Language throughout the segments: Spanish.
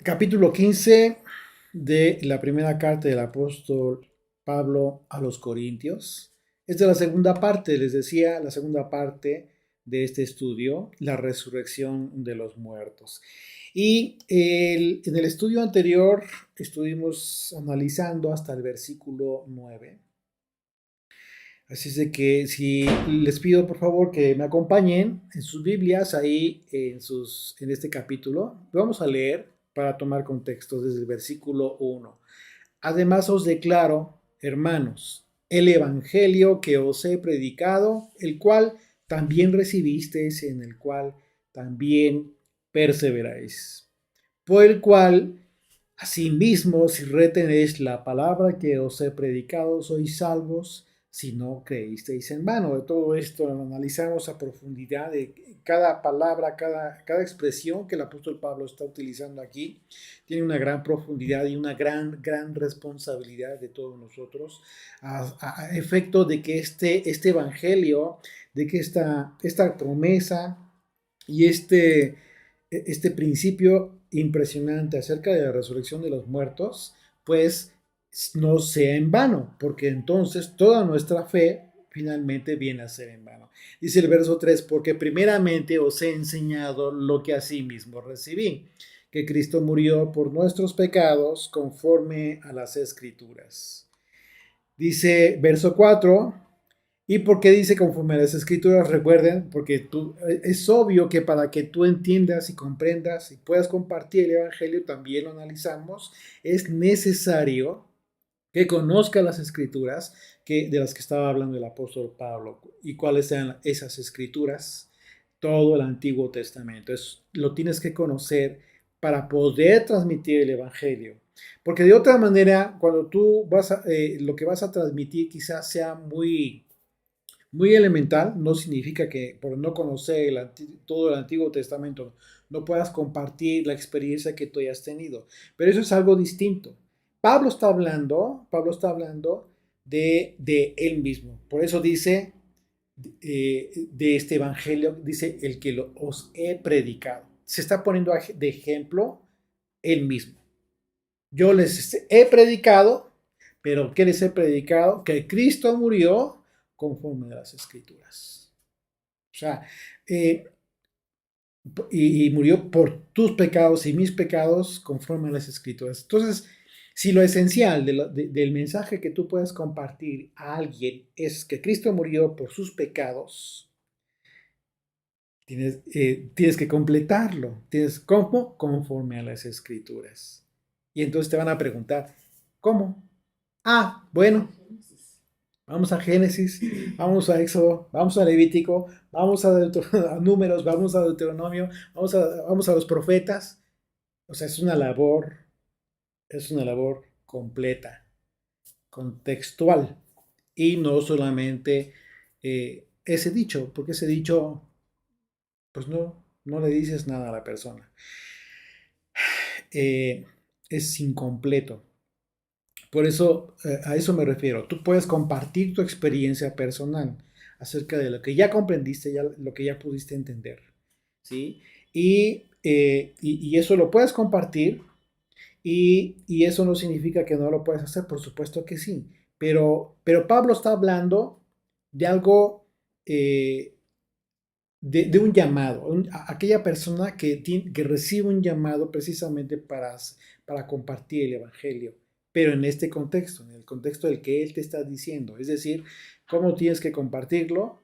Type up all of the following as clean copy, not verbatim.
Capítulo 15 de la primera carta del apóstol Pablo a los Corintios. Esta es la segunda parte, les decía, la segunda parte de este estudio, la resurrección de los muertos. Y en el estudio anterior estuvimos analizando hasta el versículo 9. Así es de que si les pido por favor que me acompañen en sus Biblias ahí en este capítulo, vamos a leer para tomar contexto desde el versículo 1. Además os declaro, hermanos, el evangelio que os he predicado, el cual también recibisteis, en el cual también perseveráis. Por el cual, asimismo, si retenéis la palabra que os he predicado, sois salvos, si no creísteis en vano. De todo esto lo analizamos a profundidad de cada palabra, cada expresión que el apóstol Pablo está utilizando aquí. Tiene una gran profundidad y una gran responsabilidad de todos nosotros a efecto de que este evangelio, de que esta promesa y este principio impresionante acerca de la resurrección de los muertos, pues no sea en vano, porque entonces toda nuestra fe finalmente viene a ser en vano. Dice el verso 3, porque primeramente os he enseñado lo que asimismo recibí, que Cristo murió por nuestros pecados conforme a las Escrituras. Dice verso 4, ¿y por qué dice conforme a las escrituras? Recuerden, porque es obvio que para que tú entiendas y comprendas y puedas compartir el Evangelio, también lo analizamos, es necesario que conozca las escrituras de las que estaba hablando el apóstol Pablo. ¿Y cuáles sean esas escrituras? Todo el Antiguo Testamento. Lo tienes que conocer para poder transmitir el Evangelio. Porque de otra manera, cuando tú lo que vas a transmitir quizás sea muy elemental, no significa que por no conocer todo el Antiguo Testamento no puedas compartir la experiencia que tú hayas tenido. Pero eso es algo distinto. Pablo está hablando de él mismo. Por eso dice de este evangelio, dice el que os he predicado. Se está poniendo de ejemplo él mismo. Yo les he predicado, pero ¿qué les he predicado? Que Cristo murió conforme a las escrituras. O sea, eh, y murió por tus pecados y mis pecados conforme a las escrituras. Entonces, si lo esencial del mensaje que tú puedes compartir a alguien es que Cristo murió por sus pecados, tienes que completarlo. ¿Cómo? Conforme a las escrituras. Y entonces te van a preguntar, ¿cómo? Ah, bueno, vamos a Génesis, vamos a Éxodo, vamos a Levítico, vamos a Números, vamos a Deuteronomio, vamos a los profetas. O sea, es una labor completa, contextual, y no solamente ese dicho, porque ese dicho, pues no le dices nada a la persona. Eh, es incompleto. Por eso, a eso me refiero. Tú puedes compartir tu experiencia personal acerca de lo que ya comprendiste, lo que ya pudiste entender, ¿sí? Y eso lo puedes compartir y eso no significa que no lo puedes hacer, por supuesto que sí. Pero Pablo está hablando de algo, de un llamado, aquella persona que recibe un llamado precisamente para compartir el Evangelio, pero en este contexto, en el contexto del que él te está diciendo, es decir, ¿cómo tienes que compartirlo?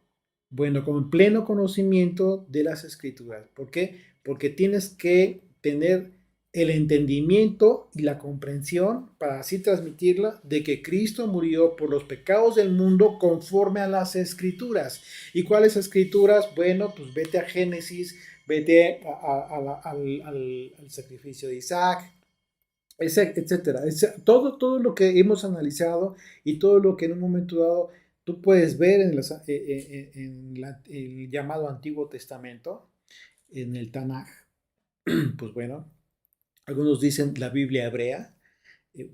Bueno, con pleno conocimiento de las escrituras. ¿Por qué? Porque tienes que tener el entendimiento y la comprensión para así transmitirla de que Cristo murió por los pecados del mundo conforme a las escrituras. ¿Y cuáles escrituras? Bueno, pues vete a Génesis, vete al sacrificio de Isaac, etcétera. Todo lo que hemos analizado y todo lo que en un momento dado tú puedes ver en el llamado Antiguo Testamento, en el Tanaj, pues bueno, algunos dicen la Biblia hebrea.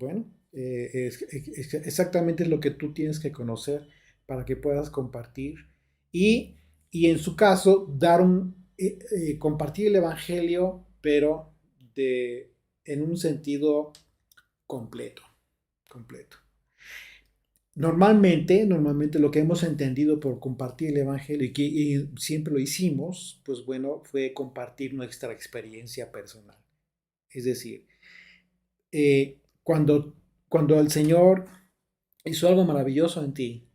Bueno, exactamente lo que tú tienes que conocer para que puedas compartir y, y en su caso compartir el Evangelio, pero en un sentido completo, completo. Normalmente lo que hemos entendido por compartir el Evangelio y siempre lo hicimos, pues bueno, fue compartir nuestra experiencia personal. Es decir, cuando el Señor hizo algo maravilloso en ti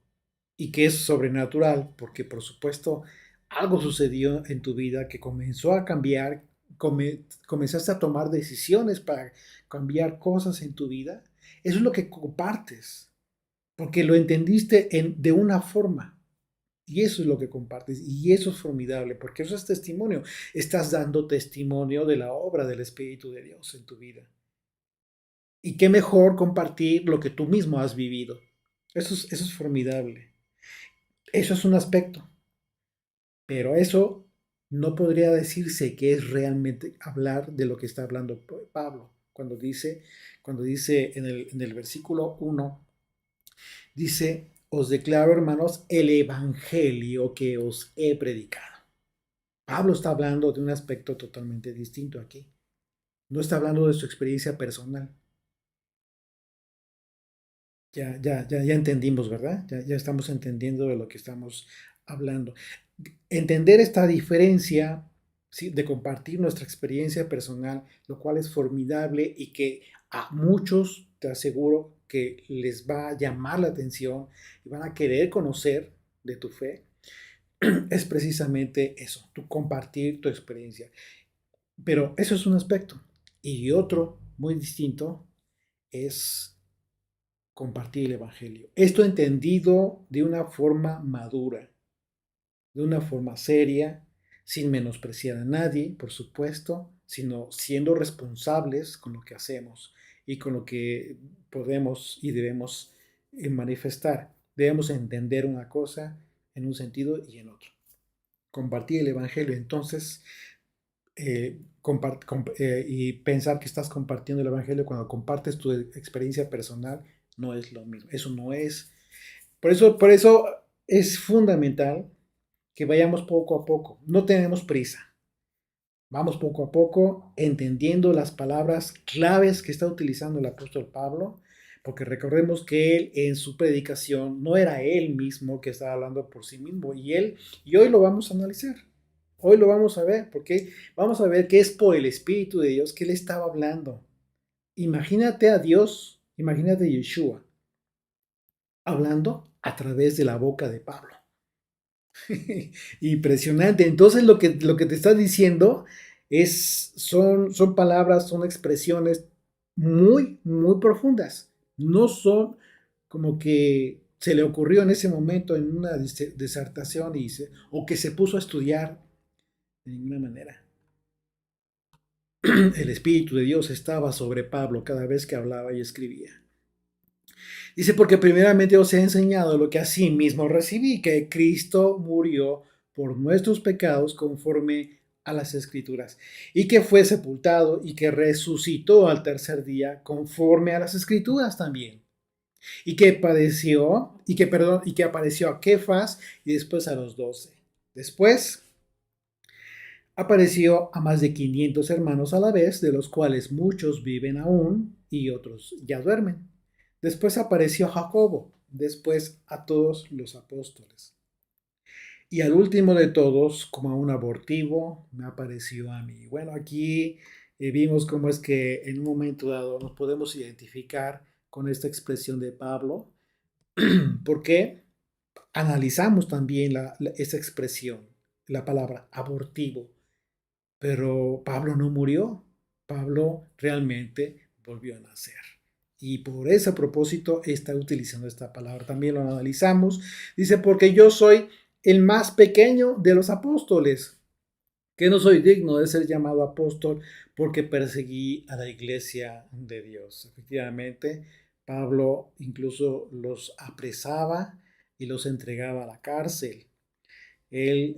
y que es sobrenatural, porque por supuesto algo sucedió en tu vida que comenzó a cambiar, comenzaste a tomar decisiones para cambiar cosas en tu vida, eso es lo que compartes, porque lo entendiste de una forma. Y eso es lo que compartes. Y eso es formidable, porque eso es testimonio. Estás dando testimonio de la obra del Espíritu de Dios en tu vida. Y qué mejor compartir lo que tú mismo has vivido. Eso es formidable. Eso es un aspecto. Pero eso no podría decirse que es realmente hablar de lo que está hablando Pablo. Cuando dice en el versículo 1, dice, os declaro, hermanos, el evangelio que os he predicado. Pablo está hablando de un aspecto totalmente distinto aquí. No está hablando de su experiencia personal. Ya entendimos, ¿verdad? Ya estamos entendiendo de lo que estamos hablando. Entender esta diferencia, ¿sí?, de compartir nuestra experiencia personal, lo cual es formidable y que a muchos, te aseguro, que les va a llamar la atención y van a querer conocer de tu fe, es precisamente eso, tu compartir tu experiencia. Pero eso es un aspecto. Y otro muy distinto es compartir el Evangelio. Esto entendido de una forma madura, de una forma seria, sin menospreciar a nadie, por supuesto, sino siendo responsables con lo que hacemos y con lo que podemos y debemos manifestar. Debemos entender una cosa en un sentido y en otro. Compartir el Evangelio, entonces, y pensar que estás compartiendo el Evangelio cuando compartes tu experiencia personal no es lo mismo. Eso no es. Por eso es fundamental que vayamos poco a poco. No tenemos prisa. Vamos poco a poco entendiendo las palabras claves que está utilizando el apóstol Pablo, porque recordemos que él en su predicación no era él mismo que estaba hablando por sí mismo, y hoy lo vamos a analizar. Hoy lo vamos a ver, porque vamos a ver que es por el Espíritu de Dios que él estaba hablando. Imagínate a Dios, imagínate a Yeshua hablando a través de la boca de Pablo. Impresionante. Entonces lo que te está diciendo son palabras, son expresiones muy, muy profundas. No son como que se le ocurrió en ese momento en una disertación o que se puso a estudiar de ninguna manera. El Espíritu de Dios estaba sobre Pablo cada vez que hablaba y escribía. Dice, porque primeramente os he enseñado lo que así mismo recibí, que Cristo murió por nuestros pecados conforme a las Escrituras, y que fue sepultado y que resucitó al tercer día conforme a las Escrituras también, y que padeció, y que apareció a Kefas y después a los 12. Después apareció a más de 500 hermanos a la vez, de los cuales muchos viven aún y otros ya duermen. Después apareció a Jacobo, después a todos los apóstoles. Y al último de todos, como a un abortivo, me apareció a mí. Bueno, aquí vimos cómo es que en un momento dado nos podemos identificar con esta expresión de Pablo, porque analizamos también esa expresión, la palabra abortivo. Pero Pablo no murió, Pablo realmente volvió a nacer. Y por ese propósito está utilizando esta palabra. También lo analizamos. Dice, porque yo soy el más pequeño de los apóstoles, que no soy digno de ser llamado apóstol porque perseguí a la iglesia de Dios. Efectivamente, Pablo incluso los apresaba y los entregaba a la cárcel. Él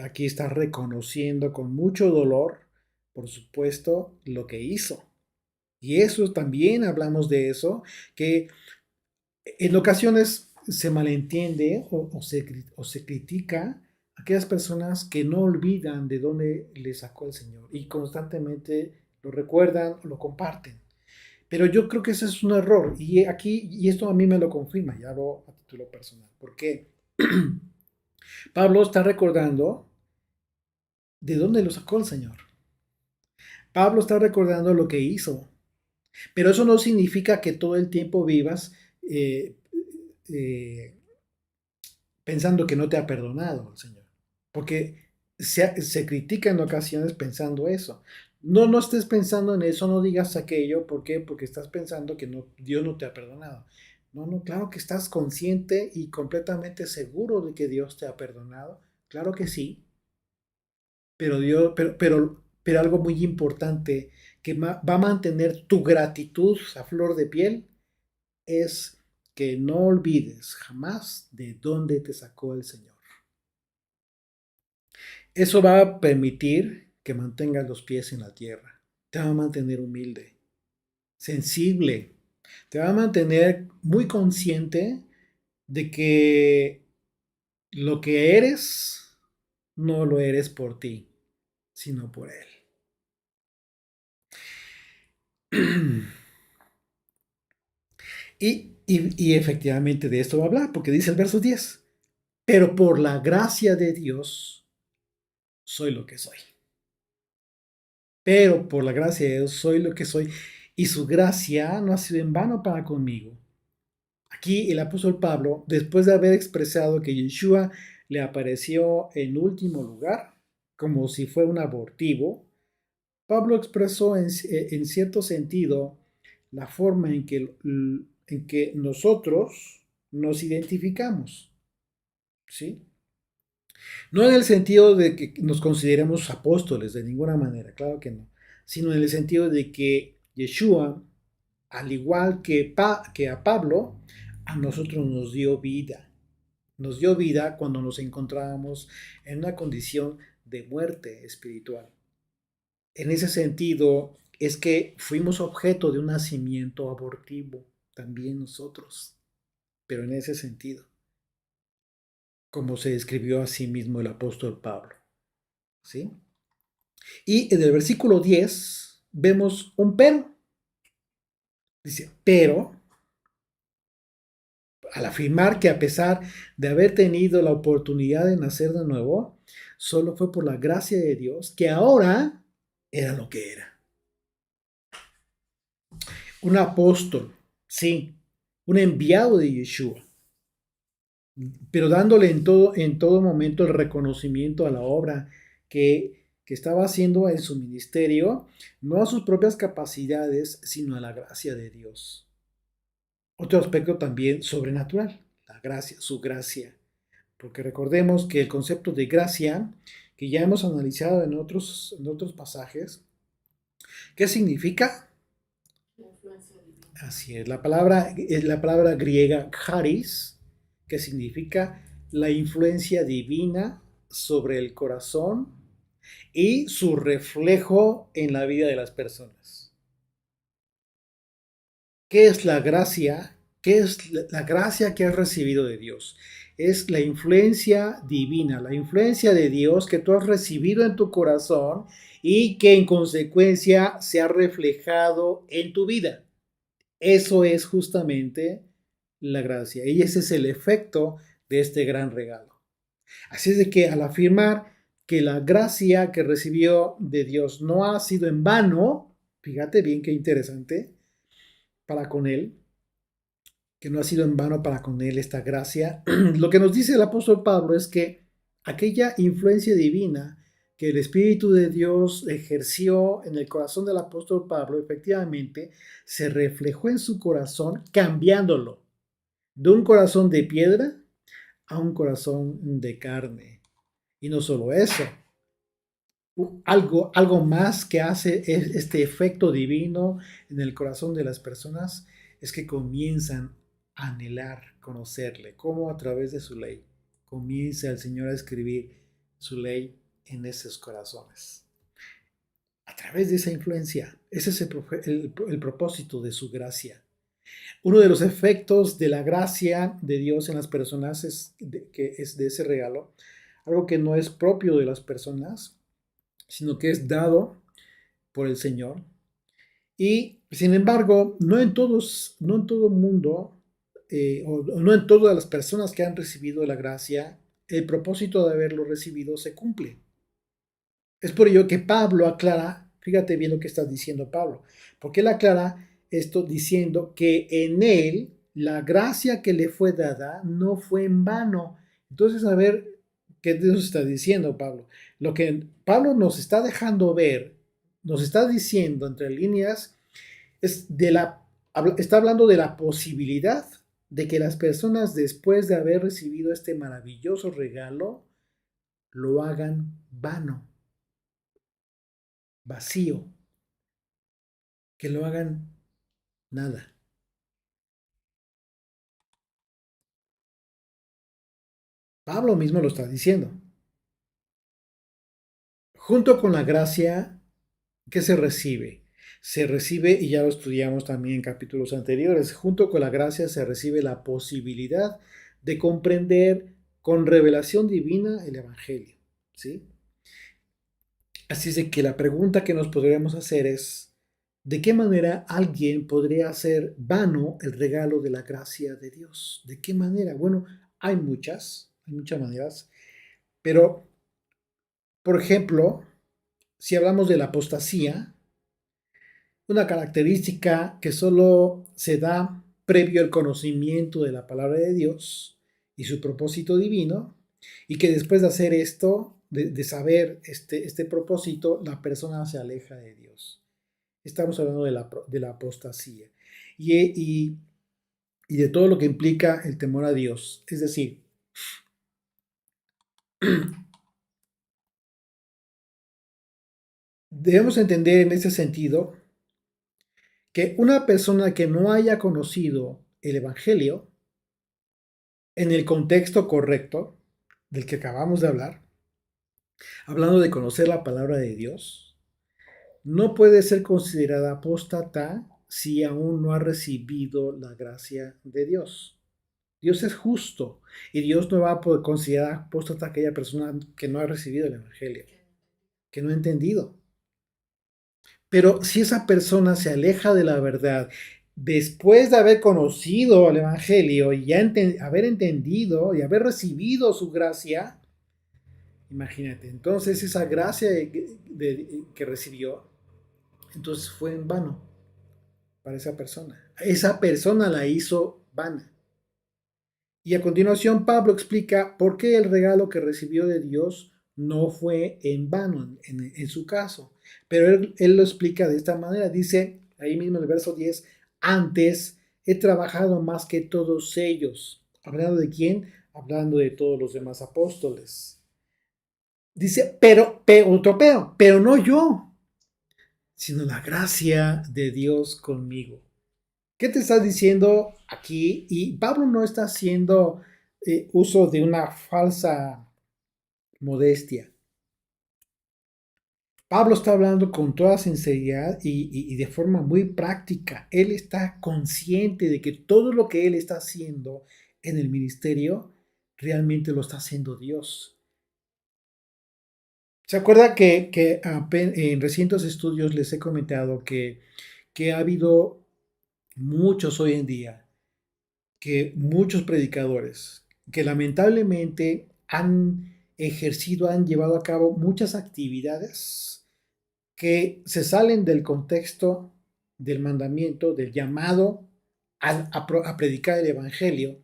aquí está reconociendo con mucho dolor, por supuesto, lo que hizo. Y eso también hablamos de eso, que en ocasiones se malentiende o se critica a aquellas personas que no olvidan de dónde le sacó el Señor y constantemente lo recuerdan, lo comparten. Pero yo creo que ese es un error y aquí, y esto a mí me lo confirma, ya lo a título personal, porque Pablo está recordando de dónde lo sacó el Señor. Pablo está recordando lo que hizo, pero eso no significa que todo el tiempo vivas eh, eh, pensando que no te ha perdonado el Señor, porque se critica en ocasiones pensando eso. No, no estés pensando en eso, no digas aquello, ¿por qué? Porque estás pensando que no, Dios no te ha perdonado. No, no, claro que estás consciente y completamente seguro de que Dios te ha perdonado. Claro que sí, pero Dios, pero algo muy importante que va a mantener tu gratitud a flor de piel es que no olvides jamás de dónde te sacó el Señor. Eso va a permitir que mantengas los pies en la tierra. Te va a mantener humilde, sensible. Te va a mantener muy consciente de que lo que eres no lo eres por ti, sino por Él. Y efectivamente de esto va a hablar, porque dice el verso 10, pero por la gracia de Dios soy lo que soy. Pero por la gracia de Dios soy lo que soy, y su gracia no ha sido en vano para conmigo. Aquí el apóstol Pablo, después de haber expresado que Yeshua le apareció en último lugar, como si fuera un abortivo, Pablo expresó en cierto sentido la forma en que nosotros nos identificamos, ¿sí? No en el sentido de que nos consideremos apóstoles, de ninguna manera, claro que no, sino en el sentido de que Yeshua, al igual que a Pablo, a nosotros nos dio vida. Nos dio vida cuando nos encontrábamos en una condición de muerte espiritual. En ese sentido, es que fuimos objeto de un nacimiento abortivo, también nosotros, pero en ese sentido, como se describió a sí mismo el apóstol Pablo. ¿Sí? Y en el versículo 10 vemos un pero. Dice, pero al afirmar que a pesar de haber tenido la oportunidad de nacer de nuevo, solo fue por la gracia de Dios que ahora era lo que era. Un apóstol, sí, un enviado de Yeshua, pero dándole en todo momento el reconocimiento a la obra que estaba haciendo en su ministerio, no a sus propias capacidades, sino a la gracia de Dios. Otro aspecto también sobrenatural, la gracia, su gracia. Porque recordemos que el concepto de gracia, que ya hemos analizado en otros pasajes, ¿qué significa? Así es la palabra griega charis, que significa la influencia divina sobre el corazón y su reflejo en la vida de las personas. ¿Qué es la gracia? ¿Qué es la gracia que has recibido de Dios? Es la influencia divina, la influencia de Dios que tú has recibido en tu corazón y que en consecuencia se ha reflejado en tu vida. Eso es justamente la gracia y ese es el efecto de este gran regalo. Así es de que al afirmar que la gracia que recibió de Dios no ha sido en vano, fíjate bien qué interesante para con él, que no ha sido en vano para con él esta gracia, lo que nos dice el apóstol Pablo es que aquella influencia divina que el Espíritu de Dios ejerció en el corazón del apóstol Pablo, efectivamente, se reflejó en su corazón, cambiándolo de un corazón de piedra a un corazón de carne. Y no solo eso, algo más que hace este efecto divino en el corazón de las personas es que comienzan a anhelar conocerle, como a través de su ley comienza el Señor a escribir su ley en esos corazones. A través de esa influencia, ese es el propósito de su gracia. Uno de los efectos de la gracia de Dios en las personas que es de ese regalo, algo que no es propio de las personas, sino que es dado por el Señor. Y sin embargo, no en todo mundo, o no en todas las personas que han recibido la gracia, el propósito de haberlo recibido se cumple. Es por ello que Pablo aclara, fíjate bien lo que está diciendo Pablo, porque él aclara esto diciendo que en él la gracia que le fue dada no fue en vano. Entonces, a ver, ¿qué nos está diciendo Pablo? Lo que Pablo nos está dejando ver, nos está diciendo entre líneas, está hablando de la posibilidad de que las personas después de haber recibido este maravilloso regalo, lo hagan vano, vacío, que lo hagan nada. Pablo mismo lo está diciendo. Junto con la gracia que se recibe, y ya lo estudiamos también en capítulos anteriores, junto con la gracia se recibe la posibilidad de comprender con revelación divina el Evangelio. ¿Sí? Así es de que la pregunta que nos podríamos hacer es, ¿de qué manera alguien podría hacer vano el regalo de la gracia de Dios? ¿De qué manera? Bueno, hay muchas maneras, pero, por ejemplo, si hablamos de la apostasía, una característica que solo se da previo al conocimiento de la palabra de Dios y su propósito divino, y que después de hacer esto, de saber este propósito, la persona se aleja de Dios. Estamos hablando de la apostasía y, y de todo lo que implica el temor a Dios. Es decir, debemos entender en ese sentido que una persona que no haya conocido el Evangelio en el contexto correcto del que acabamos de hablar, hablando de conocer la palabra de Dios, no puede ser considerada apóstata si aún no ha recibido la gracia de Dios. Dios es justo y Dios no va a poder considerar apóstata a aquella persona que no ha recibido el Evangelio, que no ha entendido. Pero si esa persona se aleja de la verdad después de haber conocido el Evangelio y ya haber entendido y haber recibido su gracia, imagínate, entonces esa gracia que recibió, entonces fue en vano para esa persona. Esa persona la hizo vana. Y a continuación Pablo explica por qué el regalo que recibió de Dios no fue en vano en su caso. Pero él lo explica de esta manera. Dice ahí mismo en el verso 10, antes he trabajado más que todos ellos. ¿Hablando de quién? Hablando de todos los demás apóstoles. Dice, pero no yo, sino la gracia de Dios conmigo. ¿Qué te está diciendo aquí? Y Pablo no está haciendo uso de una falsa modestia. Pablo está hablando con toda sinceridad y de forma muy práctica. Él está consciente de que todo lo que él está haciendo en el ministerio realmente lo está haciendo Dios. ¿Se acuerda que en recientes estudios les he comentado que ha habido muchos hoy en día, que muchos predicadores, que lamentablemente han ejercido, han llevado a cabo muchas actividades que se salen del contexto del mandamiento, del llamado a predicar el Evangelio,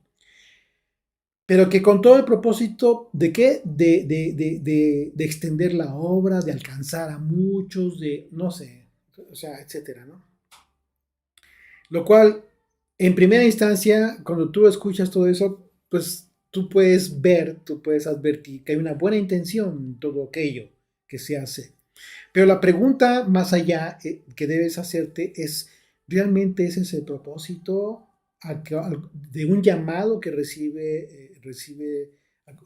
pero que con todo el propósito de qué, de extender la obra, de alcanzar a muchos, de no sé, o sea, etcétera, ¿no? Lo cual, en primera instancia, cuando tú escuchas todo eso, pues tú puedes ver, tú puedes advertir que hay una buena intención en todo aquello que se hace. Pero la pregunta más allá que debes hacerte es, ¿realmente ese es el propósito de un llamado que recibe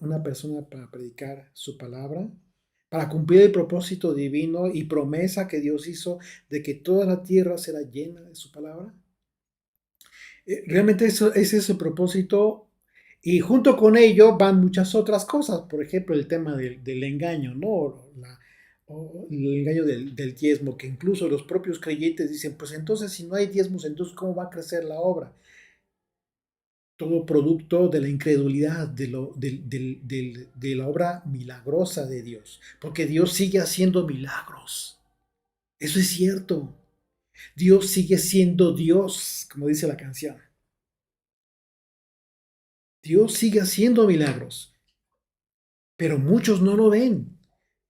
una persona para predicar su palabra? Para cumplir el propósito divino y promesa que Dios hizo de que toda la tierra será llena de su palabra. Realmente eso, ese es el propósito y junto con ello van muchas otras cosas, por ejemplo el tema del engaño, ¿no? o el engaño del diezmo, que incluso los propios creyentes dicen, pues entonces si no hay diezmos, entonces ¿cómo va a crecer la obra? Todo producto de la incredulidad, de la obra milagrosa de Dios, porque Dios sigue haciendo milagros. Eso es cierto. Dios sigue siendo Dios, como dice la canción. Dios sigue haciendo milagros, pero muchos no lo ven.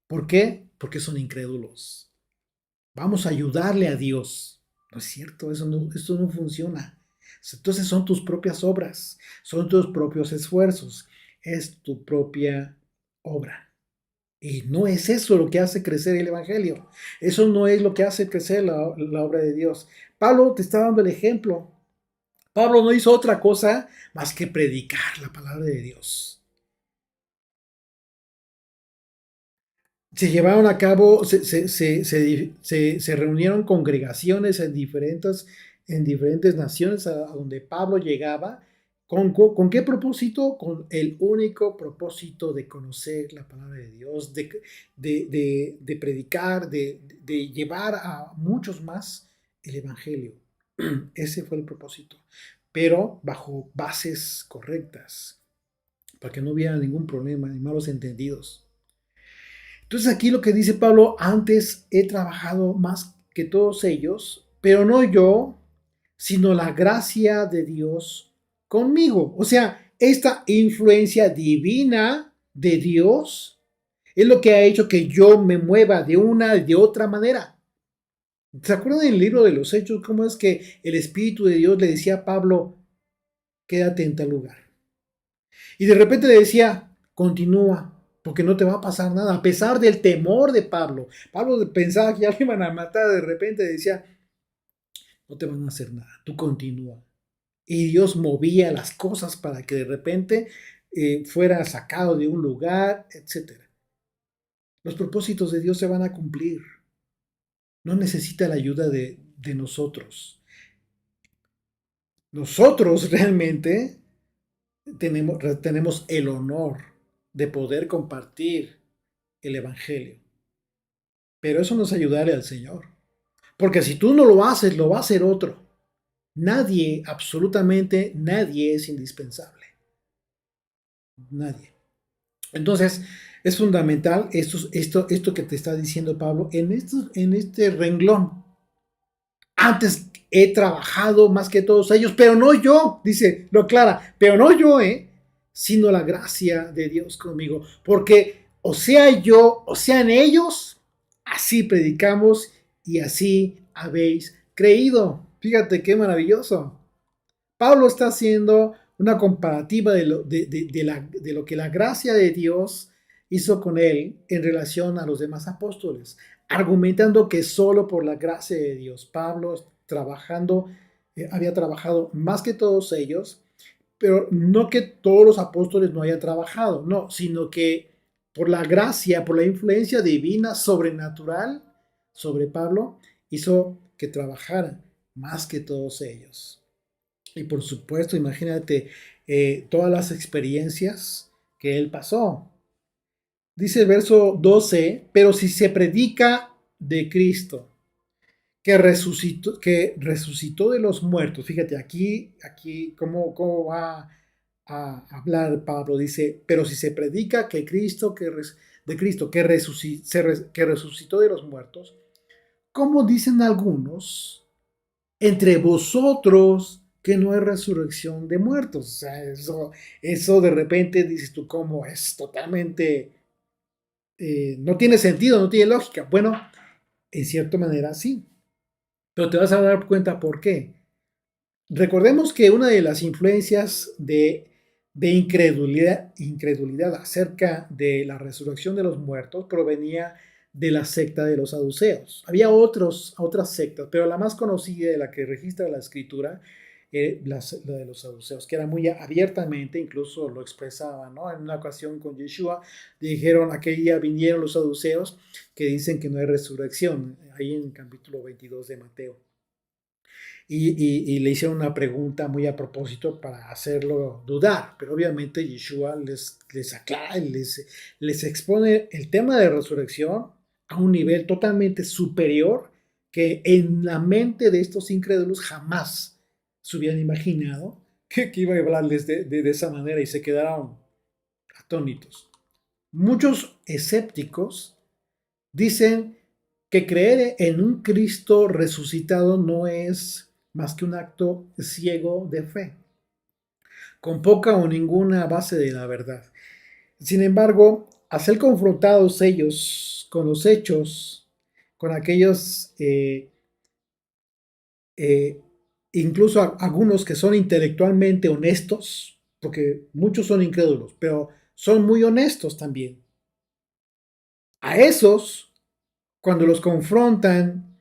¿Por qué? Porque son incrédulos. Vamos a ayudarle a Dios. No es cierto, esto no funciona. Entonces son tus propias obras, son tus propios esfuerzos, es tu propia obra. Y no es eso lo que hace crecer el Evangelio. Eso no es lo que hace crecer la obra de Dios. Pablo te está dando el ejemplo. Pablo no hizo otra cosa más que predicar la palabra de Dios. Se llevaron a cabo, se reunieron congregaciones en diferentes naciones a donde Pablo llegaba. ¿Con qué propósito? Con el único propósito de conocer la palabra de Dios, de predicar, de llevar a muchos más el Evangelio. Ese fue el propósito, pero bajo bases correctas, para que no hubiera ningún problema ni malos entendidos. Entonces aquí lo que dice Pablo, antes he trabajado más que todos ellos, pero no yo, sino la gracia de Dios conmigo. O sea, esta influencia divina de Dios es lo que ha hecho que yo me mueva de una y de otra manera. ¿Se acuerdan del libro de los Hechos? ¿Cómo es que el Espíritu de Dios le decía a Pablo, quédate en tal lugar? Y de repente le decía, continúa, porque no te va a pasar nada, a pesar del temor de Pablo. Pablo pensaba que ya le iban a matar, de repente decía, no te van a hacer nada, tú continúa. Y Dios movía las cosas para que de repente fuera sacado de un lugar, etc. Los propósitos de Dios se van a cumplir. No necesita la ayuda de nosotros. Nosotros realmente tenemos el honor de poder compartir el Evangelio. Pero eso no es ayudarle al Señor. Porque si tú no lo haces, lo va a hacer otro. Nadie, absolutamente nadie es indispensable. Nadie. Entonces, es fundamental esto que te está diciendo Pablo en este renglón. Antes he trabajado más que todos ellos, pero no yo, dice, lo aclara, pero no yo, sino la gracia de Dios conmigo. Porque o sea yo, o sean ellos, así predicamos y así habéis creído. Fíjate qué maravilloso. Pablo está haciendo una comparativa de lo que la gracia de Dios hizo con él en relación a los demás apóstoles, argumentando que solo por la gracia de Dios, Pablo había trabajado más que todos ellos, pero no que todos los apóstoles no hayan trabajado, no, sino que por la gracia, por la influencia divina, sobrenatural sobre Pablo, hizo que trabajara más que todos ellos. Y por supuesto, imagínate todas las experiencias que él pasó. Dice el verso 12, pero si se predica de Cristo, que resucitó de los muertos, fíjate aquí cómo va a hablar Pablo, dice, pero si se predica que Cristo, de Cristo, que resucitó de los muertos, como dicen algunos, entre vosotros que no hay resurrección de muertos. O sea, eso de repente dices tú, ¿cómo es? Totalmente, no tiene sentido, no tiene lógica. Bueno, en cierta manera sí, pero te vas a dar cuenta por qué. Recordemos que una de las influencias de incredulidad acerca de la resurrección de los muertos provenía de la secta de los saduceos. Había otras sectas, pero la más conocida de la que registra la escritura la de los saduceos, que era muy abiertamente, incluso lo expresaban, ¿no? En una ocasión con Yeshua, dijeron, aquel día vinieron los saduceos que dicen que no hay resurrección, ahí en el capítulo 22 de Mateo. Y le hicieron una pregunta muy a propósito para hacerlo dudar, pero obviamente Yeshua les aclara, les expone el tema de resurrección a un nivel totalmente superior que en la mente de estos incrédulos jamás se hubieran imaginado que iba a hablarles de esa manera y se quedaron atónitos. Muchos escépticos dicen que creer en un Cristo resucitado no es más que un acto ciego de fe, con poca o ninguna base de la verdad. Sin embargo, al ser confrontados ellos con los hechos, con aquellos, eh, incluso algunos que son intelectualmente honestos, porque muchos son incrédulos, pero son muy honestos también. A esos, cuando los confrontan,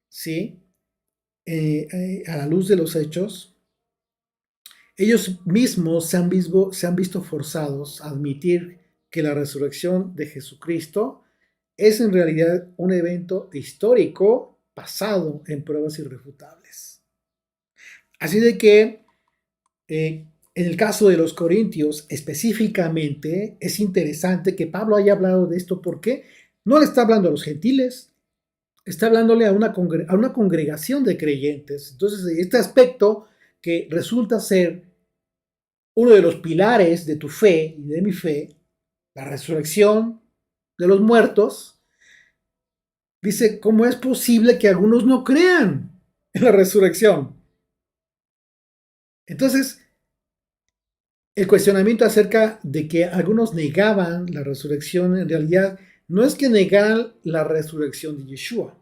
¿sí? A la luz de los hechos, ellos mismos se han visto forzados a admitir que la resurrección de Jesucristo es en realidad un evento histórico basado en pruebas irrefutables. Así de que en el caso de los corintios específicamente es interesante que Pablo haya hablado de esto porque no le está hablando a los gentiles, está hablándole a una congregación de creyentes. Entonces, este aspecto que resulta ser uno de los pilares de tu fe y de mi fe, la resurrección de los muertos, dice, ¿cómo es posible que algunos no crean en la resurrección? Entonces, el cuestionamiento acerca de que algunos negaban la resurrección, en realidad no es que negaran la resurrección de Yeshua,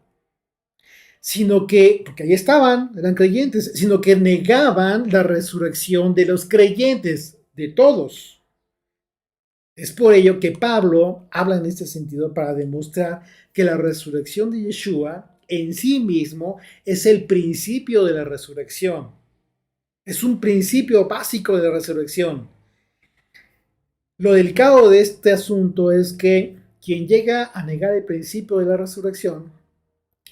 sino que, porque ahí estaban, eran creyentes, sino que negaban la resurrección de los creyentes, de todos. Es por ello que Pablo habla en este sentido para demostrar que la resurrección de Yeshua en sí mismo es el principio de la resurrección. Es un principio básico de la resurrección. Lo delicado de este asunto es que quien llega a negar el principio de la resurrección,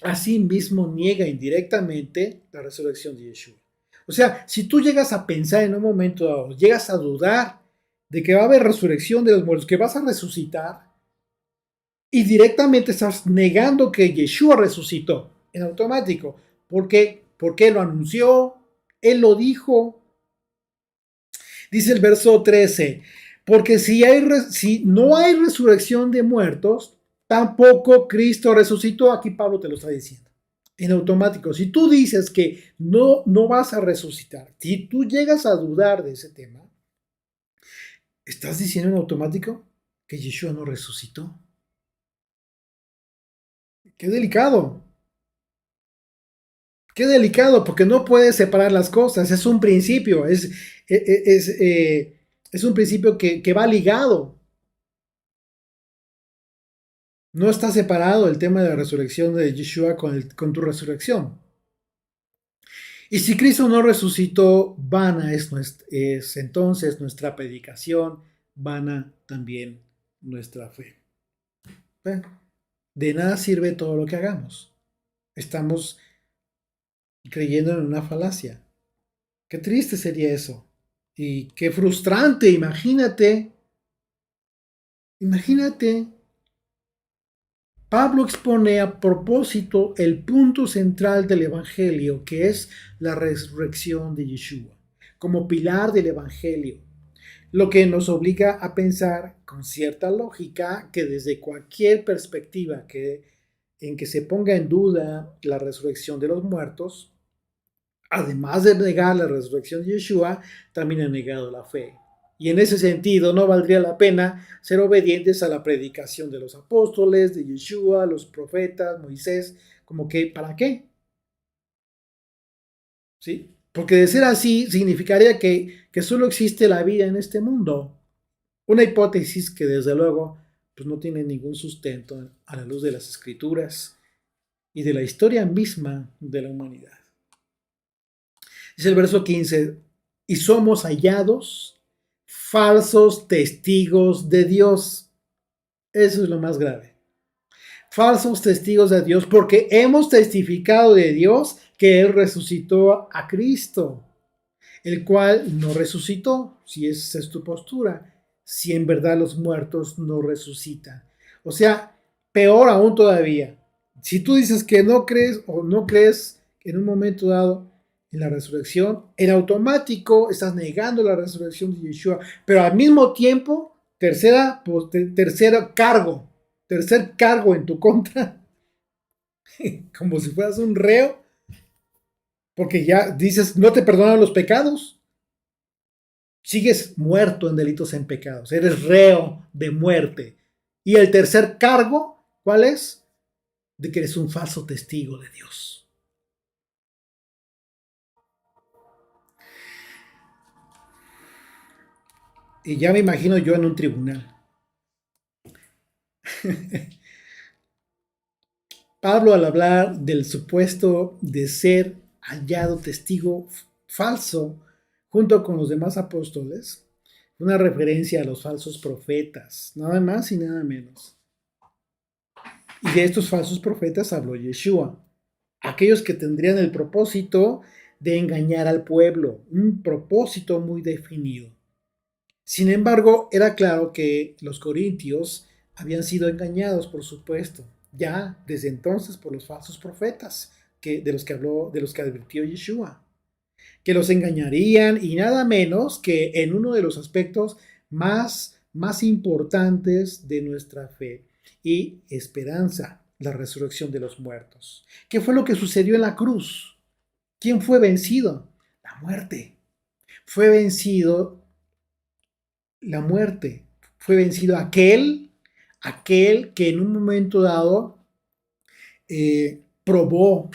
así mismo niega indirectamente la resurrección de Yeshua. O sea, si tú llegas a pensar en un momento dado, llegas a dudar de que va a haber resurrección de los muertos, que vas a resucitar, y directamente estás negando que Yeshua resucitó en automático. ¿Por qué? Porque él lo anunció, él lo dijo. Dice el verso 13, porque si no hay resurrección de muertos, tampoco Cristo resucitó. Aquí Pablo te lo está diciendo en automático. Si tú dices que no vas a resucitar, si tú llegas a dudar de ese tema, estás diciendo en automático que Yeshua no resucitó. Qué delicado. Qué delicado, porque no puedes separar las cosas. Es un principio, es un principio que va ligado. No está separado el tema de la resurrección de Yeshua con tu resurrección. Y si Cristo no resucitó, vana es entonces nuestra predicación, vana también nuestra fe. De nada sirve todo lo que hagamos. Estamos creyendo en una falacia. Qué triste sería eso. Y qué frustrante, imagínate. Pablo expone a propósito el punto central del Evangelio, que es la resurrección de Yeshua, como pilar del Evangelio, lo que nos obliga a pensar con cierta lógica que desde cualquier perspectiva en que se ponga en duda la resurrección de los muertos, además de negar la resurrección de Yeshua, también ha negado la fe. Y en ese sentido no valdría la pena ser obedientes a la predicación de los apóstoles, de Yeshua, los profetas, Moisés, como que, ¿para qué? ¿Sí? Porque de ser así, significaría que solo existe la vida en este mundo. Una hipótesis que desde luego pues no tiene ningún sustento a la luz de las escrituras y de la historia misma de la humanidad. Dice el verso 15, y somos hallados falsos testigos de Dios. Eso es lo más grave. Falsos testigos de Dios porque hemos testificado de Dios que Él resucitó a Cristo, el cual no resucitó, si esa es tu postura, si en verdad los muertos no resucitan. O sea, Peor aún todavía. Si tú dices que no crees o no crees en un momento dado en la resurrección, en automático estás negando la resurrección de Yeshua, pero al mismo tiempo, tercer cargo en tu contra, como si fueras un reo, porque ya dices, no te perdonan los pecados, sigues muerto en delitos en pecados, eres reo de muerte. Y el tercer cargo, ¿cuál es? De que eres un falso testigo de Dios. Y ya me imagino yo en un tribunal. Pablo, al hablar del supuesto de ser hallado testigo falso junto con los demás apóstoles, una referencia a los falsos profetas, nada más y nada menos. Y de estos falsos profetas habló Yeshua, aquellos que tendrían el propósito de engañar al pueblo, un propósito muy definido. Sin embargo, era claro que los corintios habían sido engañados, por supuesto, ya desde entonces por los falsos profetas de los que habló, de los que advirtió Yeshua, que los engañarían y nada menos que en uno de los aspectos más importantes de nuestra fe y esperanza, la resurrección de los muertos. ¿Qué fue lo que sucedió en la cruz? ¿Quién fue vencido? La muerte. Fue vencido la muerte. Fue vencido aquel que en un momento dado probó,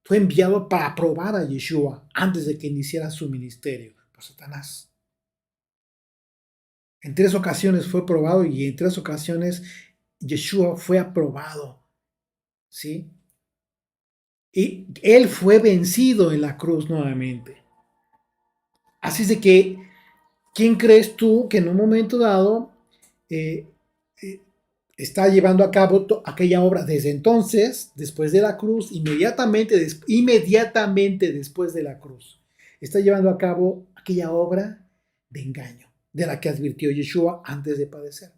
fue enviado para probar a Yeshua antes de que iniciara su ministerio por Satanás. En 3 ocasiones fue probado y en 3 ocasiones Yeshua fue aprobado, ¿sí? Y él fue vencido en la cruz nuevamente. Así es de que, ¿quién crees tú que en un momento dado eh, eh, está llevando a cabo aquella obra desde entonces, después de la cruz, inmediatamente después de la cruz? Está llevando a cabo aquella obra de engaño, de la que advirtió Yeshua antes de padecer,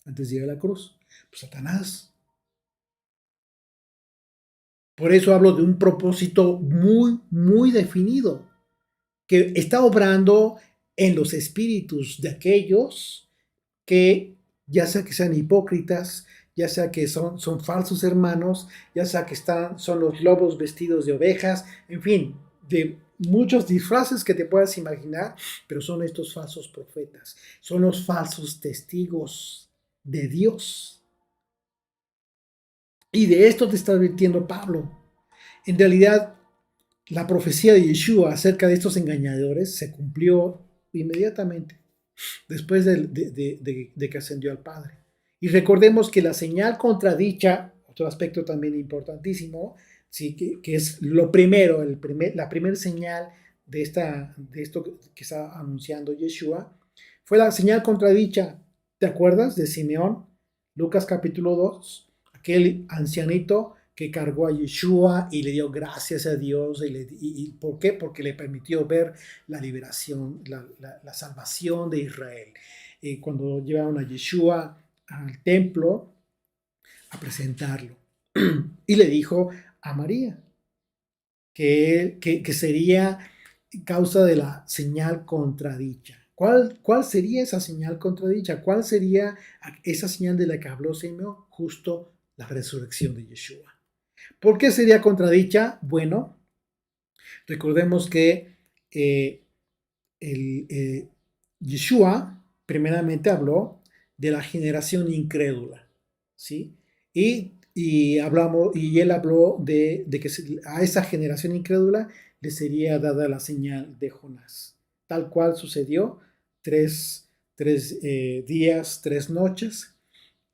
antes de ir a la cruz. Pues Satanás. Por eso hablo de un propósito muy definido, que está obrando en los espíritus de aquellos que, ya sea que sean hipócritas, ya sea que son falsos hermanos, ya sea que son los lobos vestidos de ovejas, en fin, de muchos disfraces que te puedas imaginar, pero son estos falsos profetas, son los falsos testigos de Dios. Y de esto te está advirtiendo Pablo. En realidad, la profecía de Yeshua acerca de estos engañadores se cumplió inmediatamente después de que ascendió al Padre. Y recordemos que la señal contradicha, otro aspecto también importantísimo, ¿sí? que es lo primero, la primera señal de esto que está anunciando Yeshua, fue la señal contradicha. ¿Te acuerdas de Simeón? Lucas capítulo 2, aquel ancianito que cargó a Yeshua y le dio gracias a Dios. ¿Por qué? Porque le permitió ver la liberación, la salvación de Israel. Cuando llevaron a Yeshua al templo a presentarlo. Y le dijo a María que sería causa de la señal contradicha. ¿Cuál sería esa señal contradicha? ¿Cuál sería esa señal de la que habló Simeón? Justo la resurrección de Yeshua. ¿Por qué sería contradicha? Bueno, recordemos que Yeshua primeramente habló de la generación incrédula, ¿sí? Y él habló de que a esa generación incrédula le sería dada la señal de Jonás. Tal cual sucedió, tres días, 3 noches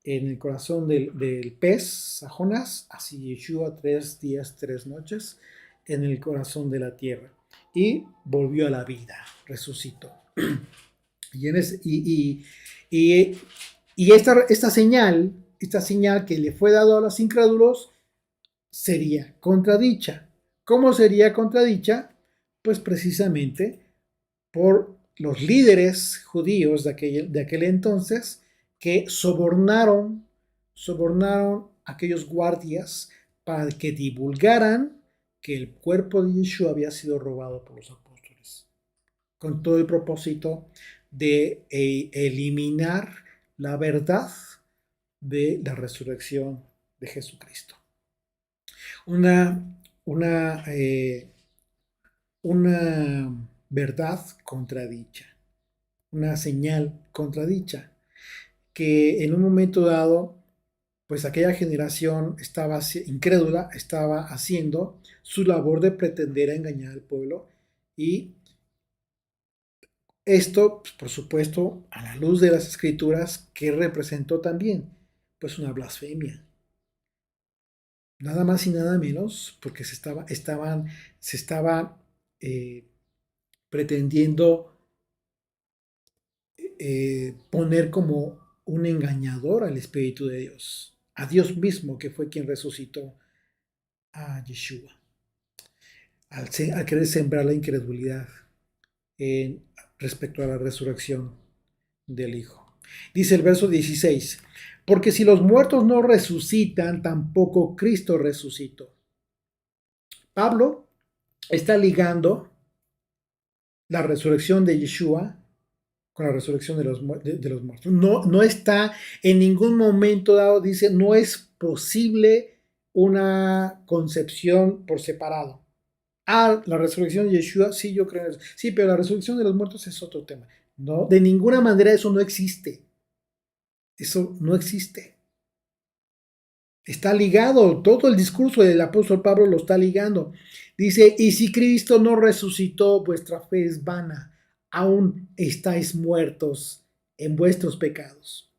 en el corazón del pez, a Jonás, así Yeshua 3 días, 3 noches en el corazón de la tierra. Y volvió a la vida, resucitó. Y esta señal que le fue dado a los incrédulos sería contradicha. ¿Cómo sería contradicha? Pues precisamente por los líderes judíos de aquel entonces que sobornaron sobornaron a aquellos guardias para que divulgaran que el cuerpo de Yeshua había sido robado por los apóstoles, con todo el propósito de eliminar la verdad de la resurrección de Jesucristo. Una, una, eh, una verdad contradicha, una señal contradicha, que en un momento dado, pues aquella generación estaba incrédula, estaba haciendo su labor de pretender engañar al pueblo, y esto, pues, por supuesto, a la luz de las escrituras, que representó también, pues una blasfemia. Nada más y nada menos, porque se estaba eh, pretendiendo poner como un engañador al Espíritu de Dios, a Dios mismo, que fue quien resucitó a Yeshua, al querer sembrar la incredulidad respecto a la resurrección del Hijo. Dice el verso 16, porque si los muertos no resucitan, tampoco Cristo resucitó. Pablo está ligando la resurrección de Yeshua con la resurrección de los muertos. No, no está en ningún momento dado, dice, no es posible una concepción por separado. Ah, la resurrección de Yeshua, sí, yo creo en eso. Sí, pero la resurrección de los muertos es otro tema. No, de ninguna manera eso no existe. Eso no existe. Está ligado, todo el discurso del apóstol Pablo lo está ligando. Dice, y si Cristo no resucitó, vuestra fe es vana, aún estáis muertos en vuestros pecados.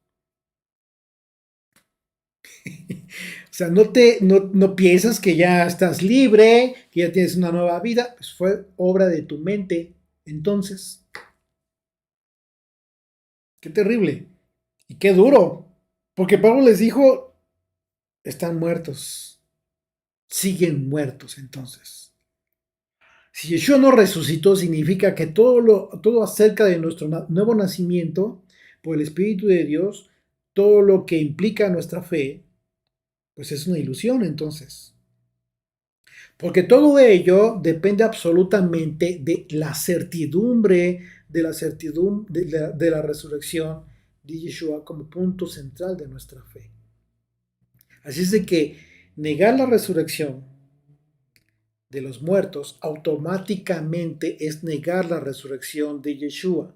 O sea, no piensas que ya estás libre, que ya tienes una nueva vida, pues fue obra de tu mente. Entonces, qué terrible y qué duro, porque Pablo les dijo, están muertos, siguen muertos entonces. Si Yeshua no resucitó, significa que todo acerca de nuestro nuevo nacimiento por el Espíritu de Dios, todo lo que implica nuestra fe, pues es una ilusión entonces. Porque todo ello depende absolutamente de la certidumbre, de la resurrección de Yeshua como punto central de nuestra fe. Así es de que negar la resurrección de los muertos automáticamente es negar la resurrección de Yeshua.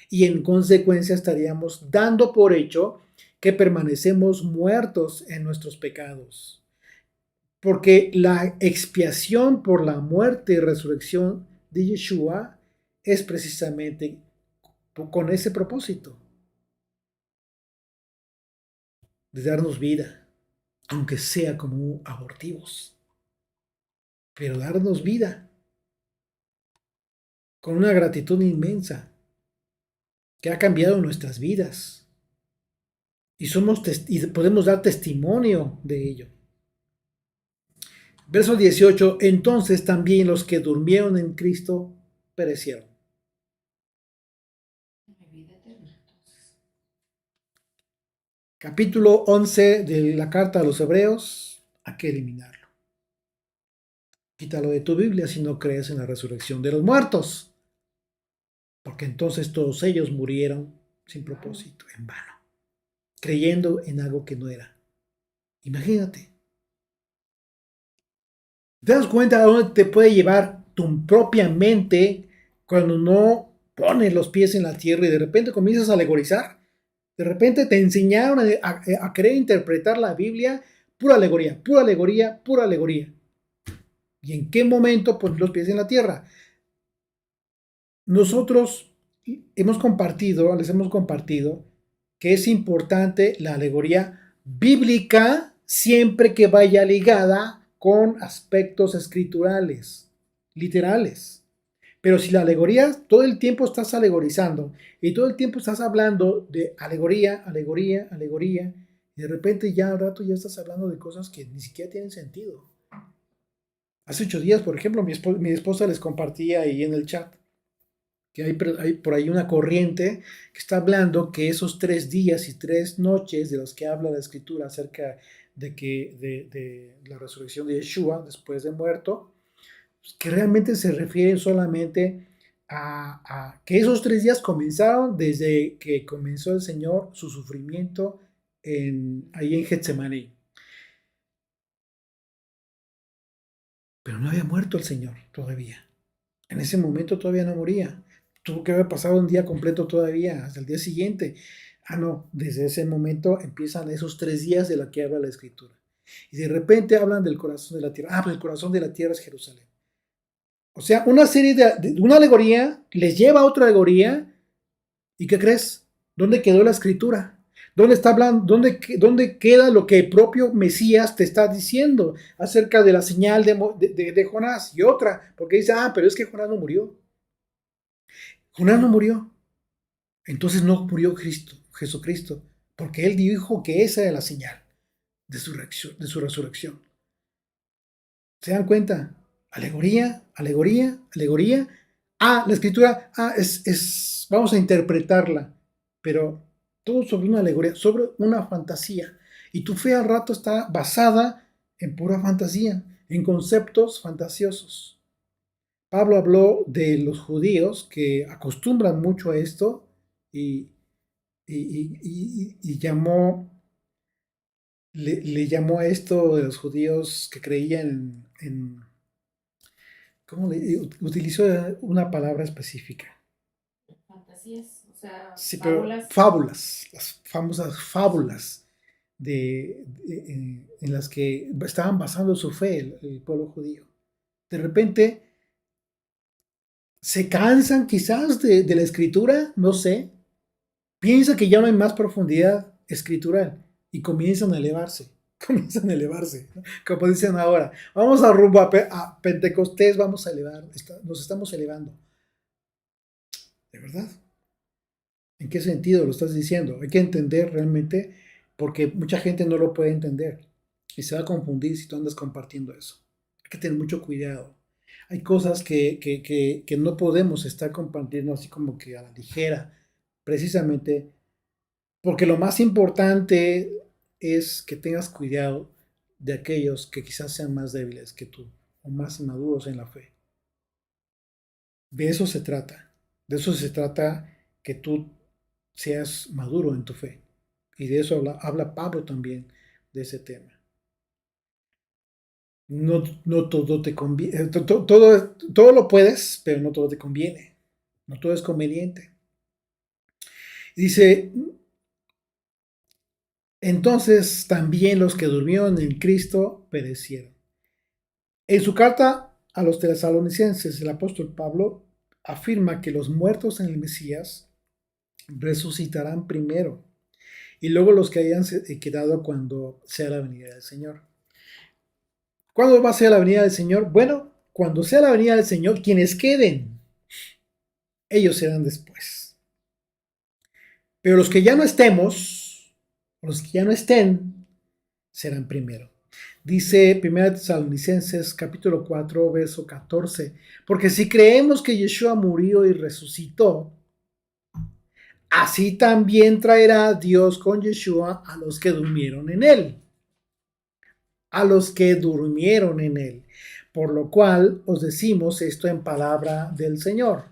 Y en consecuencia estaríamos dando por hecho que permanecemos muertos en nuestros pecados. Porque la expiación por la muerte y resurrección de Yeshua es precisamente con ese propósito, de darnos vida, aunque sea como abortivos, pero darnos vida con una gratitud inmensa que ha cambiado nuestras vidas y podemos dar testimonio de ello. Verso 18, entonces también los que durmieron en Cristo perecieron. Capítulo 11 de la carta a los Hebreos, hay que eliminarlo. Quítalo de tu Biblia si no crees en la resurrección de los muertos, porque entonces todos ellos murieron sin propósito, en vano, creyendo en algo que no era. Imagínate. ¿Te das cuenta de dónde te puede llevar tu propia mente cuando no pones los pies en la tierra y de repente comienzas a alegorizar? De repente te enseñaron a querer interpretar la Biblia, pura alegoría, pura alegoría, pura alegoría. ¿Y en qué momento pones los pies en la tierra? Nosotros les hemos compartido que es importante la alegoría bíblica siempre que vaya ligada con aspectos escriturales, literales. Pero si la alegoría, todo el tiempo estás alegorizando y todo el tiempo estás hablando de alegoría, alegoría, alegoría, y de repente ya al rato ya estás hablando de cosas que ni siquiera tienen sentido. Hace 8 días, por ejemplo, mi esposa les compartía ahí en el chat que hay por ahí una corriente que está hablando que esos 3 días y 3 noches de los que habla la escritura acerca de la resurrección de Yeshua después de muerto, que realmente se refieren solamente a que esos 3 días comenzaron desde que comenzó el Señor su sufrimiento ahí en Getsemaní. Pero no había muerto el Señor todavía. En ese momento todavía no moría. Tuvo que haber pasado un día completo todavía, hasta el día siguiente. Ah, no, desde ese momento empiezan esos 3 días de los que habla la Escritura. Y de repente hablan del corazón de la tierra. Ah, pues el corazón de la tierra es Jerusalén. O sea, una serie de una alegoría les lleva a otra alegoría. ¿Y qué crees? ¿Dónde quedó la escritura? ¿Dónde está hablando? ¿Dónde queda lo que el propio Mesías te está diciendo acerca de la señal de Jonás? Y otra, porque dice, pero es que Jonás no murió. Jonás no murió. Entonces no murió Jesucristo, porque él dijo que esa era la señal de su resurrección. ¿Se dan cuenta? Alegoría, alegoría, alegoría. La escritura, vamos a interpretarla, pero todo sobre una alegoría, sobre una fantasía. Y tu fe al rato está basada en pura fantasía, en conceptos fantasiosos. Pablo habló de los judíos que acostumbran mucho a esto y le llamó a esto de los judíos que creían ¿cómo utilizó una palabra específica? Fantasías, o sea, Sí, pero fábulas. fábulas, las famosas fábulas en las que estaban basando su fe el pueblo judío. De repente se cansan quizás de la escritura, no sé, piensa que ya no hay más profundidad escritural y comienzan a elevarse, comienzan a elevarse, ¿no? Como dicen ahora, vamos a rumbo a Pentecostés, vamos a elevar, nos estamos elevando. ¿De verdad? ¿En qué sentido lo estás diciendo? Hay que entender realmente porque mucha gente no lo puede entender y se va a confundir si tú andas compartiendo eso. Hay que tener mucho cuidado. Hay cosas que no podemos estar compartiendo así como que a la ligera, precisamente porque lo más importante es que tengas cuidado de aquellos que quizás sean más débiles que tú o más inmaduros en la fe. De eso se trata. De eso se trata que tú seas maduro en tu fe. Y de eso habla Pablo también, de ese tema. No, no todo te conviene, todo lo puedes, pero no todo te conviene. No todo es conveniente. Dice, entonces también los que durmieron en Cristo perecieron. En su carta a los tesalonicenses, el apóstol Pablo afirma que los muertos en el Mesías resucitarán primero y luego los que hayan quedado cuando sea la venida del Señor. ¿Cuándo va a ser la venida del Señor? Bueno, cuando sea la venida del Señor, quienes queden, ellos serán después. Pero los que ya no estemos, los que ya no estén, serán primero. Dice 1 Tesalonicenses capítulo 4, verso 14, porque si creemos que Yeshua murió y resucitó, así también traerá Dios con Yeshua a los que durmieron en él. A los que durmieron en él. Por lo cual os decimos esto en palabra del Señor,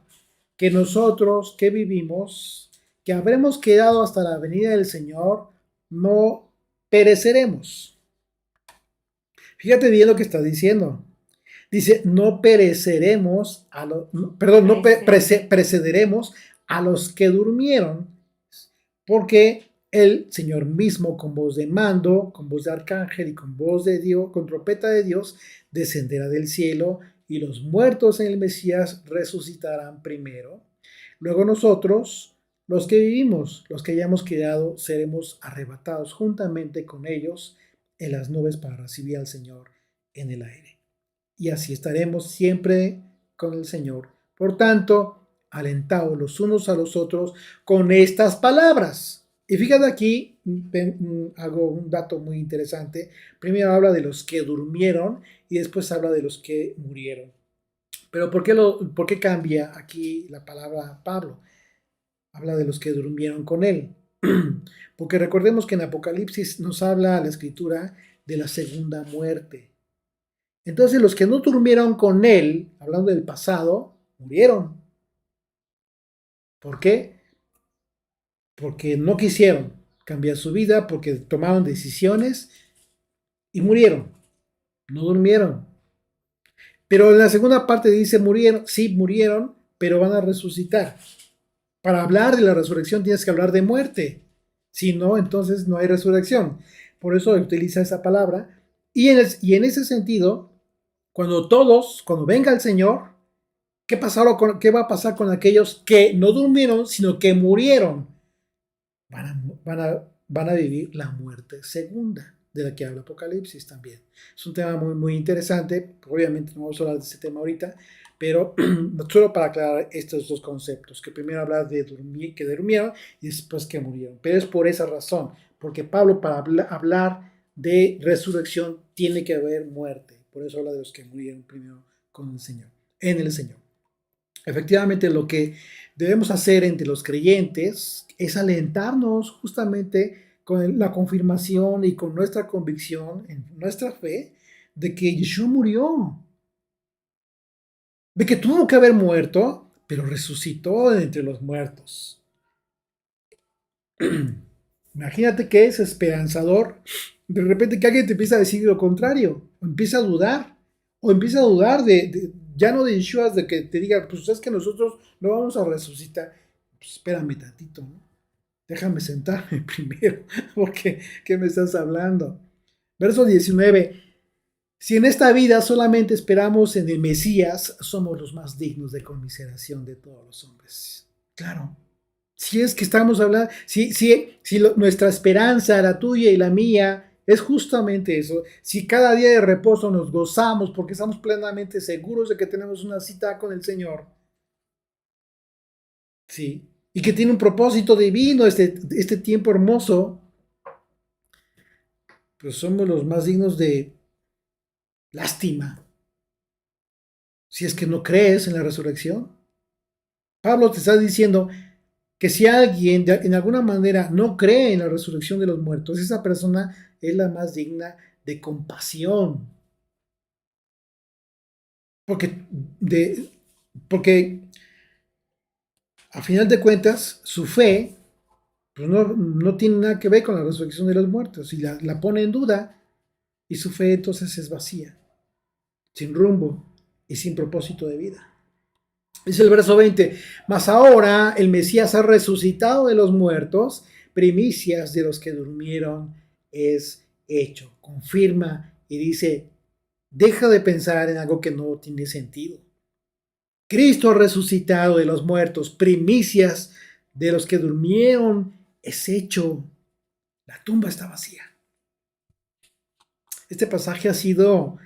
que nosotros que vivimos, que habremos quedado hasta la venida del Señor, no pereceremos. Fíjate bien lo que está diciendo. Dice, no pereceremos, perdón, no precederemos a los que durmieron, porque el Señor mismo, con voz de mando, con voz de arcángel y con voz de Dios, con trompeta de Dios, descenderá del cielo y los muertos en el Mesías resucitarán primero. Luego nosotros, los que vivimos, los que hayamos quedado, seremos arrebatados juntamente con ellos en las nubes para recibir al Señor en el aire. Y así estaremos siempre con el Señor. Por tanto, alentaos los unos a los otros con estas palabras. Y fíjate aquí, hago un dato muy interesante. Primero habla de los que durmieron y después habla de los que murieron. Pero por qué cambia aquí la palabra Pablo? Habla de los que durmieron con él. Porque recordemos que en Apocalipsis nos habla la escritura de la segunda muerte. Entonces los que no durmieron con él, hablando del pasado, murieron. ¿Por qué? Porque no quisieron cambiar su vida, porque tomaron decisiones y murieron. No durmieron. Pero en la segunda parte dice murieron, sí murieron, pero van a resucitar. Para hablar de la resurrección tienes que hablar de muerte. Si no, entonces no hay resurrección. Por eso utiliza esa palabra. Y en ese sentido, cuando venga el Señor, ¿qué va a pasar con aquellos que no durmieron, sino que murieron? Van a vivir la muerte segunda, de la que habla Apocalipsis también. Es un tema muy, muy interesante. Obviamente no vamos a hablar de ese tema ahorita, pero solo para aclarar estos dos conceptos, que primero habla de que durmieron y después que murieron. Pero es por esa razón, porque Pablo para hablar de resurrección tiene que haber muerte. Por eso habla de los que murieron primero con el Señor, en el Señor. Efectivamente, lo que debemos hacer entre los creyentes es alentarnos justamente con la confirmación y con nuestra convicción en nuestra fe de que Yeshua murió, de que tuvo que haber muerto, pero resucitó de entre los muertos. Imagínate que es esperanzador de repente que alguien te empieza a decir lo contrario, o empieza a dudar ya no de Yeshua, de que te diga, pues es que nosotros no vamos a resucitar. Pues espérame tantito, ¿no? Déjame sentarme primero, porque ¿qué me estás hablando? Verso 19. Si en esta vida solamente esperamos en el Mesías, somos los más dignos de conmiseración de todos los hombres. Claro. Si es que estamos hablando, nuestra esperanza, la tuya y la mía, es justamente eso. Si cada día de reposo nos gozamos porque estamos plenamente seguros de que tenemos una cita con el Señor, sí, y que tiene un propósito divino este tiempo hermoso, pues somos los más dignos de lástima. Si es que no crees en la resurrección, Pablo te está diciendo que si alguien en alguna manera no cree en la resurrección de los muertos, esa persona es la más digna de compasión. Porque, porque a final de cuentas, su fe pues no tiene nada que ver con la resurrección de los muertos y la pone en duda y su fe entonces es vacía, sin rumbo y sin propósito de vida. Dice el verso 20, mas ahora el Mesías ha resucitado de los muertos, primicias de los que durmieron es hecho. Confirma y dice, deja de pensar en algo que no tiene sentido. Cristo ha resucitado de los muertos, primicias de los que durmieron es hecho. La tumba está vacía. Este pasaje ha sido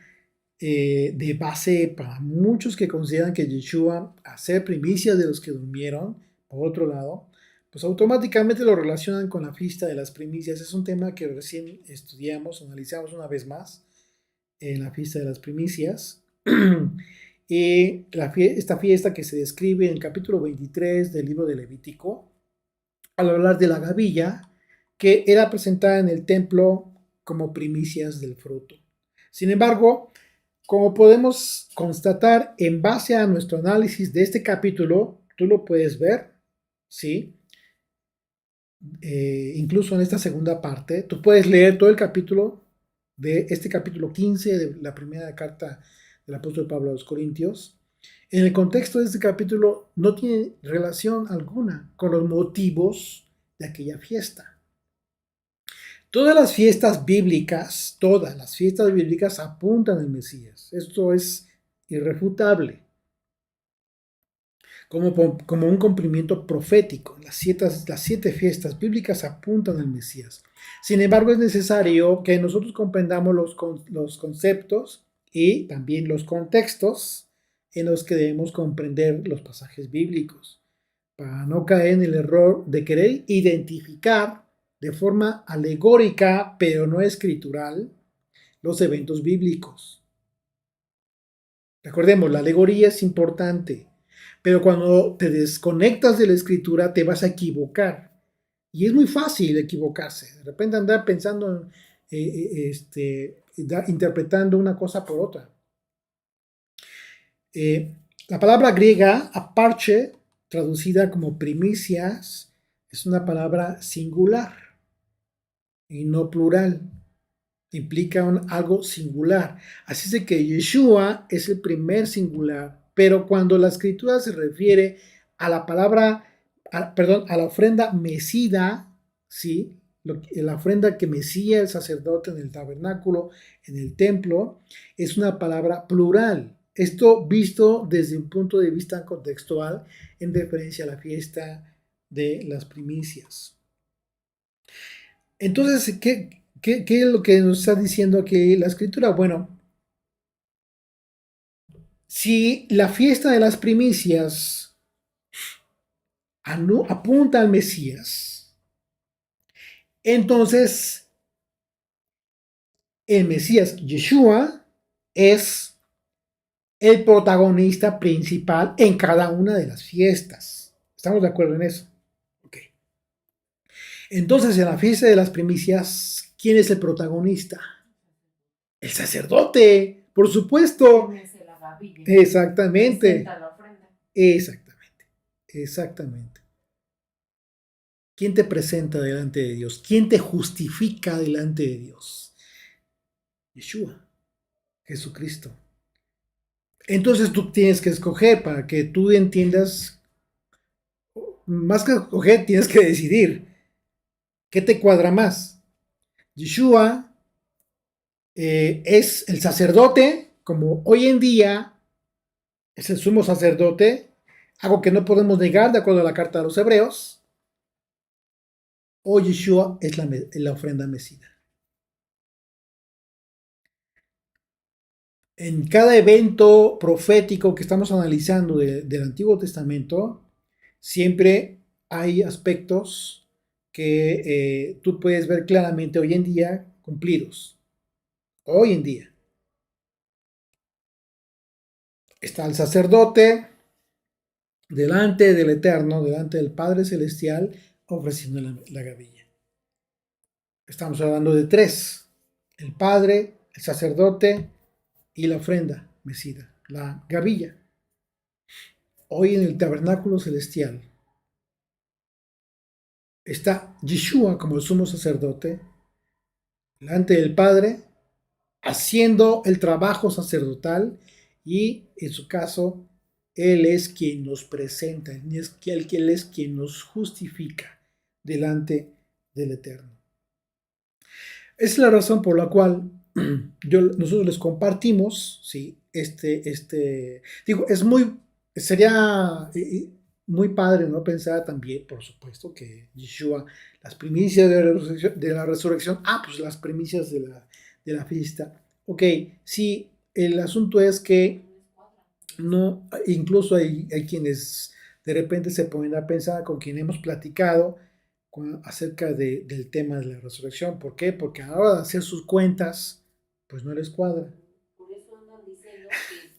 de base para muchos que consideran que Yeshua, hacer primicias de los que durmieron, por otro lado, pues automáticamente lo relacionan con la fiesta de las primicias. Es un tema que recién estudiamos, analizamos una vez más en la fiesta de las primicias. Y esta fiesta que se describe en el capítulo 23 del libro de Levítico, al hablar de la gavilla, que era presentada en el templo como primicias del fruto. Sin embargo, como podemos constatar en base a nuestro análisis de este capítulo, tú lo puedes ver, ¿sí? Incluso en esta segunda parte, tú puedes leer todo el capítulo de este capítulo 15 de la primera carta del apóstol Pablo a los Corintios. En el contexto de este capítulo no tiene relación alguna con los motivos de aquella fiesta. Todas las fiestas bíblicas apuntan al Mesías. Esto es irrefutable. Como un cumplimiento profético. Las siete fiestas bíblicas apuntan al Mesías. Sin embargo, es necesario que nosotros comprendamos los conceptos y también los contextos en los que debemos comprender los pasajes bíblicos, para no caer en el error de querer identificar de forma alegórica, pero no escritural, los eventos bíblicos. Recordemos, la alegoría es importante, pero cuando te desconectas de la escritura te vas a equivocar. Y es muy fácil equivocarse. De repente andar pensando, interpretando una cosa por otra. La palabra griega, aparche, traducida como primicias, es una palabra singular y no plural. Implica algo singular. Así es de que Yeshua es el primer singular, pero cuando la escritura se refiere a la palabra, a la ofrenda mecida, ¿sí? La ofrenda que mecía el sacerdote en el tabernáculo, en el templo, es una palabra plural. Esto visto desde un punto de vista contextual en referencia a la fiesta de las primicias. Entonces, ¿qué es lo que nos está diciendo aquí la escritura? Bueno, si la fiesta de las primicias apunta al Mesías, entonces el Mesías, Yeshua, es el protagonista principal en cada una de las fiestas. ¿Estamos de acuerdo en eso? Ok. Entonces, en la fiesta de las primicias, ¿quién es el protagonista? El sacerdote, por supuesto. Exactamente. Exactamente. Exactamente. ¿Quién te presenta delante de Dios? ¿Quién te justifica delante de Dios? Yeshua, Jesucristo. Entonces tú tienes que escoger para que tú entiendas, más que escoger, tienes que decidir. ¿Qué te cuadra más? Yeshua es el sacerdote, como hoy en día es el sumo sacerdote, algo que no podemos negar de acuerdo a la carta de los hebreos, o Yeshua es la ofrenda mecida. En cada evento profético que estamos analizando del Antiguo Testamento, siempre hay aspectos que tú puedes ver claramente hoy en día cumplidos. Hoy en día. Está el sacerdote delante del Eterno, delante del Padre Celestial, ofreciendo la gavilla. Estamos hablando de tres: el Padre, el sacerdote y la ofrenda mecida, la gavilla. Hoy en el tabernáculo celestial está Yeshua como el sumo sacerdote, delante del Padre, haciendo el trabajo sacerdotal, y en su caso, Él es quien nos presenta, Él es quien nos justifica delante del Eterno. Esa es la razón por la cual nosotros les compartimos, ¿sí? Digo, sería muy padre, ¿no? Pensar también, por supuesto, que Yeshua, las primicias de la resurrección, pues las primicias de la fiesta. Ok, sí, el asunto es que no, incluso hay quienes de repente se ponen a pensar, con quien hemos platicado acerca del tema de la resurrección. ¿Por qué? Porque a la hora de hacer sus cuentas, pues no les cuadra. Por eso andan diciendo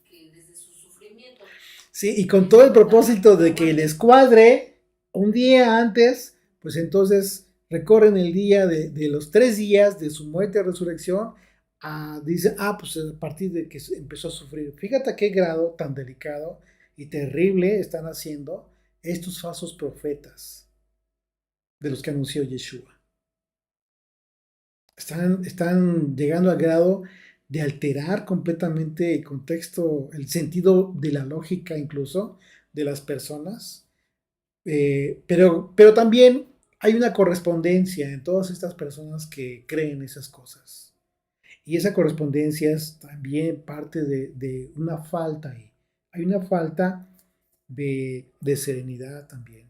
que desde su sufrimiento. Sí, y con todo el propósito de que les cuadre un día antes, pues entonces recorren el día de los 3 días de su muerte y resurrección. Dicen, pues a partir de que empezó a sufrir. Fíjate a qué grado tan delicado y terrible están haciendo estos falsos profetas de los que anunció Yeshua. Están llegando al grado de alterar completamente el contexto, el sentido de la lógica incluso de las personas. Pero también hay una correspondencia en todas estas personas que creen esas cosas. Y esa correspondencia es también parte de una falta ahí. Hay una falta de serenidad también.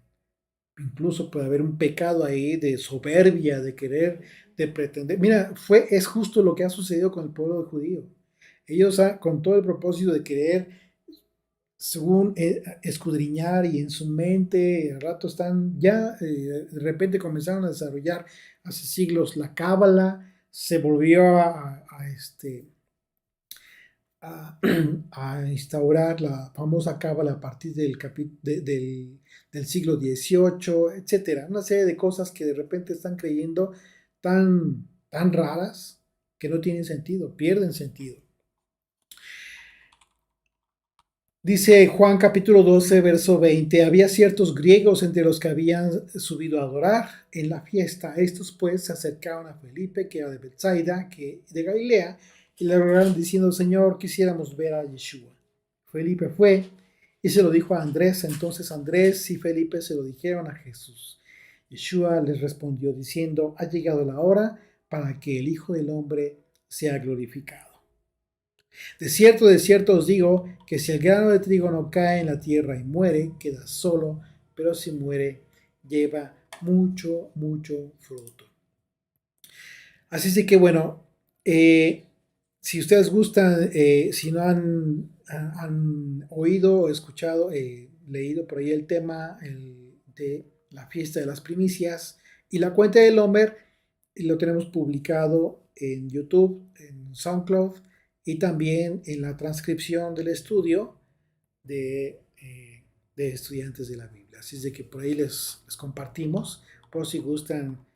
Incluso puede haber un pecado ahí de soberbia, de querer, de pretender. Mira, es justo lo que ha sucedido con el pueblo judío. Ellos, con todo el propósito de querer, según escudriñar, y en su mente, al rato están, ya de repente comenzaron a desarrollar hace siglos la cábala, se volvió a, a instaurar la famosa cábala a partir del siglo XVIII, etcétera. Una serie de cosas que de repente están creyendo tan raras que no tienen sentido, pierden sentido. Dice Juan capítulo 12, verso 20, había ciertos griegos entre los que habían subido a adorar en la fiesta. Estos pues se acercaron a Felipe, que era de Bethsaida, que de Galilea, y le rogaron diciendo, Señor, quisiéramos ver a Yeshua. Felipe fue y se lo dijo a Andrés. Entonces Andrés y Felipe se lo dijeron a Jesús. Yeshua les respondió diciendo, ha llegado la hora para que el Hijo del Hombre sea glorificado. De cierto os digo que si el grano de trigo no cae en la tierra y muere, queda solo, pero si muere, lleva mucho fruto. Así es que bueno, si ustedes gustan, si no han oído o escuchado, leído por ahí el tema de la fiesta de las primicias y la cuenta del Homer, lo tenemos publicado en YouTube, en SoundCloud y también en la transcripción del estudio de estudiantes de la Biblia. Así es de que por ahí les compartimos, por si gustan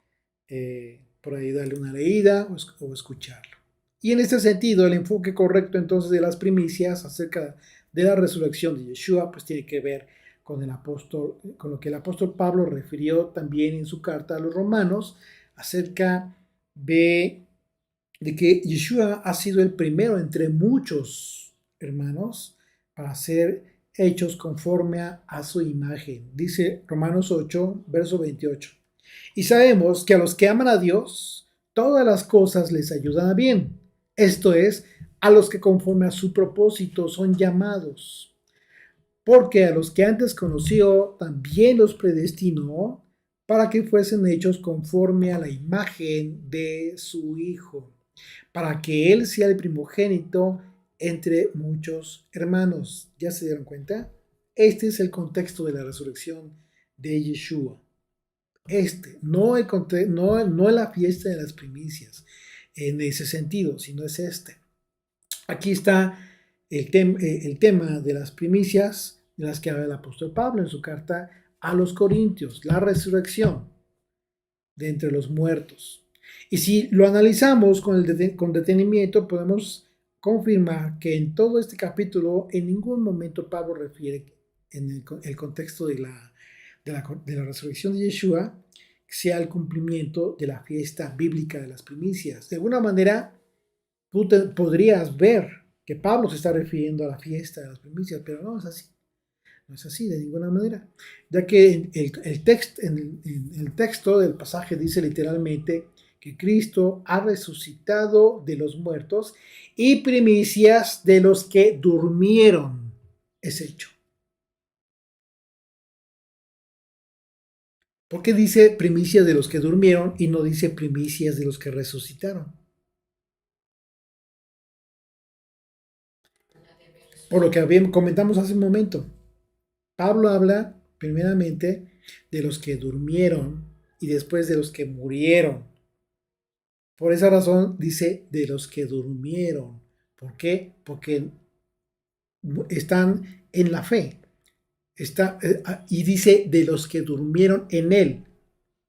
por ahí darle una leída o escucharlo. Y en este sentido, el enfoque correcto entonces de las primicias acerca de la resurrección de Yeshua, pues tiene que ver con lo que el apóstol Pablo refirió también en su carta a los romanos acerca de que Yeshua ha sido el primero entre muchos hermanos para ser hechos conforme a su imagen. Dice Romanos 8, verso 28. Y sabemos que a los que aman a Dios, todas las cosas les ayudan a bien. Esto es, a los que conforme a su propósito son llamados. Porque a los que antes conoció, también los predestinó para que fuesen hechos conforme a la imagen de su Hijo, para que Él sea el primogénito entre muchos hermanos. ¿Ya se dieron cuenta? Este es el contexto de la resurrección de Yeshua. No es la fiesta de las primicias en ese sentido, sino es este. Aquí está el tema de las primicias de las que habla el apóstol Pablo en su carta a los Corintios, la resurrección de entre los muertos. Y si lo analizamos con detenimiento, podemos confirmar que en todo este capítulo en ningún momento Pablo refiere en el contexto de la resurrección de Yeshua sea el cumplimiento de la fiesta bíblica de las primicias. De alguna manera, tú podrías ver que Pablo se está refiriendo a la fiesta de las primicias, pero no es así. No es así de ninguna manera, ya que el texto del pasaje dice literalmente que Cristo ha resucitado de los muertos y primicias de los que durmieron es hecho. ¿Por qué dice primicias de los que durmieron y no dice primicias de los que resucitaron? Por lo que comentamos hace un momento. Pablo habla primeramente de los que durmieron y después de los que murieron. Por esa razón dice de los que durmieron. ¿Por qué? Porque están en la fe. Y dice de los que durmieron en él.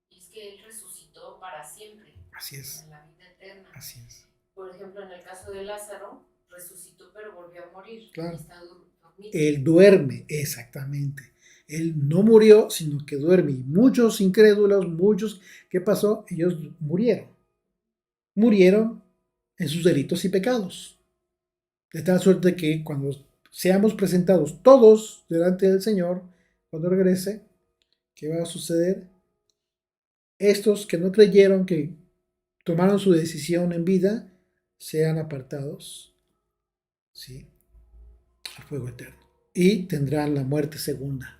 Y es que Él resucitó para siempre. Así es. En la vida eterna. Así es. Por ejemplo, en el caso de Lázaro, resucitó pero volvió a morir. Claro. Está dormido. Él duerme, exactamente. Él no murió, sino que duerme. Y muchos incrédulos, ¿qué pasó? Ellos murieron. Murieron en sus delitos y pecados. De tal suerte que cuando seamos presentados todos delante del Señor, cuando regrese, ¿qué va a suceder? Estos que no creyeron, que tomaron su decisión en vida, sean apartados, ¿sí?, al fuego eterno. Y tendrán la muerte segunda.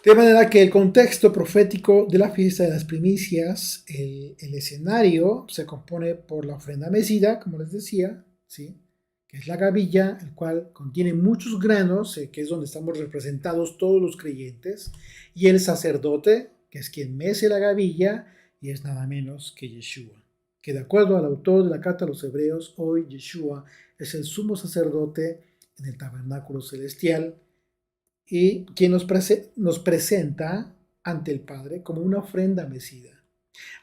De manera que el contexto profético de la fiesta de las primicias, el escenario se compone por la ofrenda mecida, como les decía, ¿sí?, que es la gavilla, el cual contiene muchos granos, que es donde estamos representados todos los creyentes, y el sacerdote, que es quien mece la gavilla, y es nada menos que Yeshua. que de acuerdo al autor de la carta a los Hebreos, hoy Yeshua es el sumo sacerdote en el tabernáculo celestial y quien nos presenta ante el Padre como una ofrenda mecida.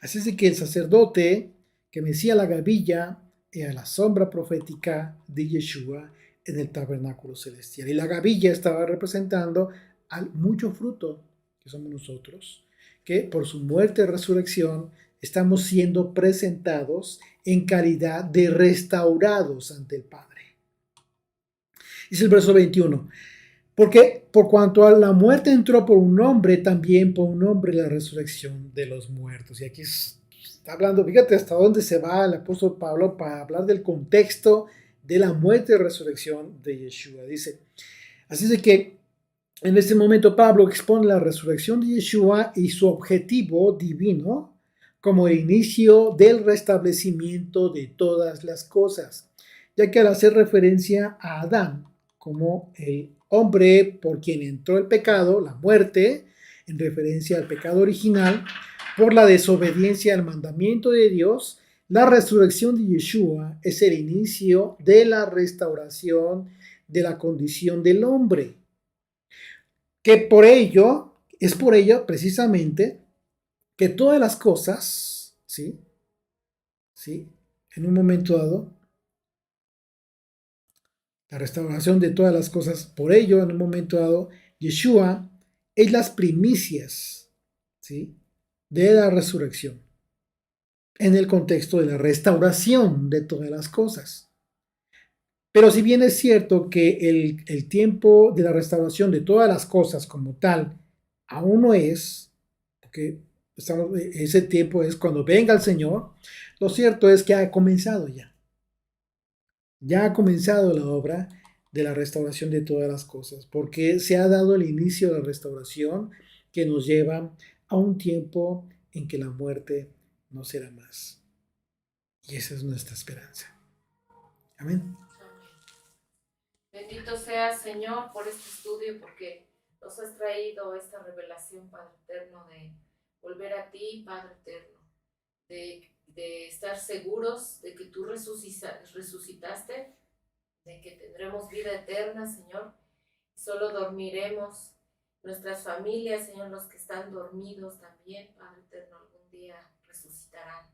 Así es de que el sacerdote que mecía la gavilla era la sombra profética de Yeshua en el tabernáculo celestial. Y la gavilla estaba representando al mucho fruto que somos nosotros, que por su muerte y resurrección estamos siendo presentados en calidad de restaurados ante el Padre. Dice el verso 21. Porque por cuanto a la muerte entró por un hombre, también por un hombre la resurrección de los muertos. Y aquí está hablando, fíjate hasta dónde se va el apóstol Pablo para hablar del contexto de la muerte y resurrección de Yeshua. Dice, así de que en este momento Pablo expone la resurrección de Yeshua y su objetivo divino como el inicio del restablecimiento de todas las cosas, ya que al hacer referencia a Adán como el hombre por quien entró el pecado, la muerte, en referencia al pecado original, por la desobediencia al mandamiento de Dios, la resurrección de Yeshua es el inicio de la restauración de la condición del hombre. Que por ello, es por ello precisamente que todas las cosas, ¿sí? ¿Sí? En un momento dado, la restauración de todas las cosas, por ello, en un momento dado, Yeshua es las primicias, ¿sí? De la resurrección, en el contexto de la restauración de todas las cosas. Pero si bien es cierto que el tiempo de la restauración de todas las cosas como tal aún no es, porque ese tiempo es cuando venga el Señor, lo cierto es que ha comenzado ya. Ya ha comenzado la obra de la restauración de todas las cosas, porque se ha dado el inicio de la restauración que nos lleva a un tiempo en que la muerte no será más. Y esa es nuestra esperanza. Amén. Bendito seas, Señor, por este estudio, porque nos has traído esta revelación, Padre eterno, de volver a ti, Padre eterno, de estar seguros de que tú resucitaste, de que tendremos vida eterna, Señor. Solo dormiremos. Nuestras familias, Señor, los que están dormidos también, Padre eterno, algún día resucitarán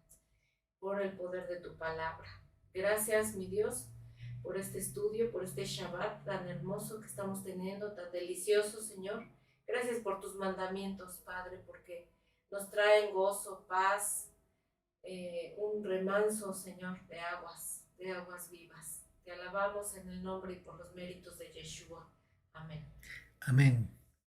por el poder de tu palabra. Gracias, mi Dios, por este estudio, por este Shabbat tan hermoso que estamos teniendo, tan delicioso, Señor. Gracias por tus mandamientos, Padre, porque nos traen gozo, paz, un remanso, Señor, de aguas vivas. Te alabamos en el nombre y por los méritos de Yeshua. Amén. Amén.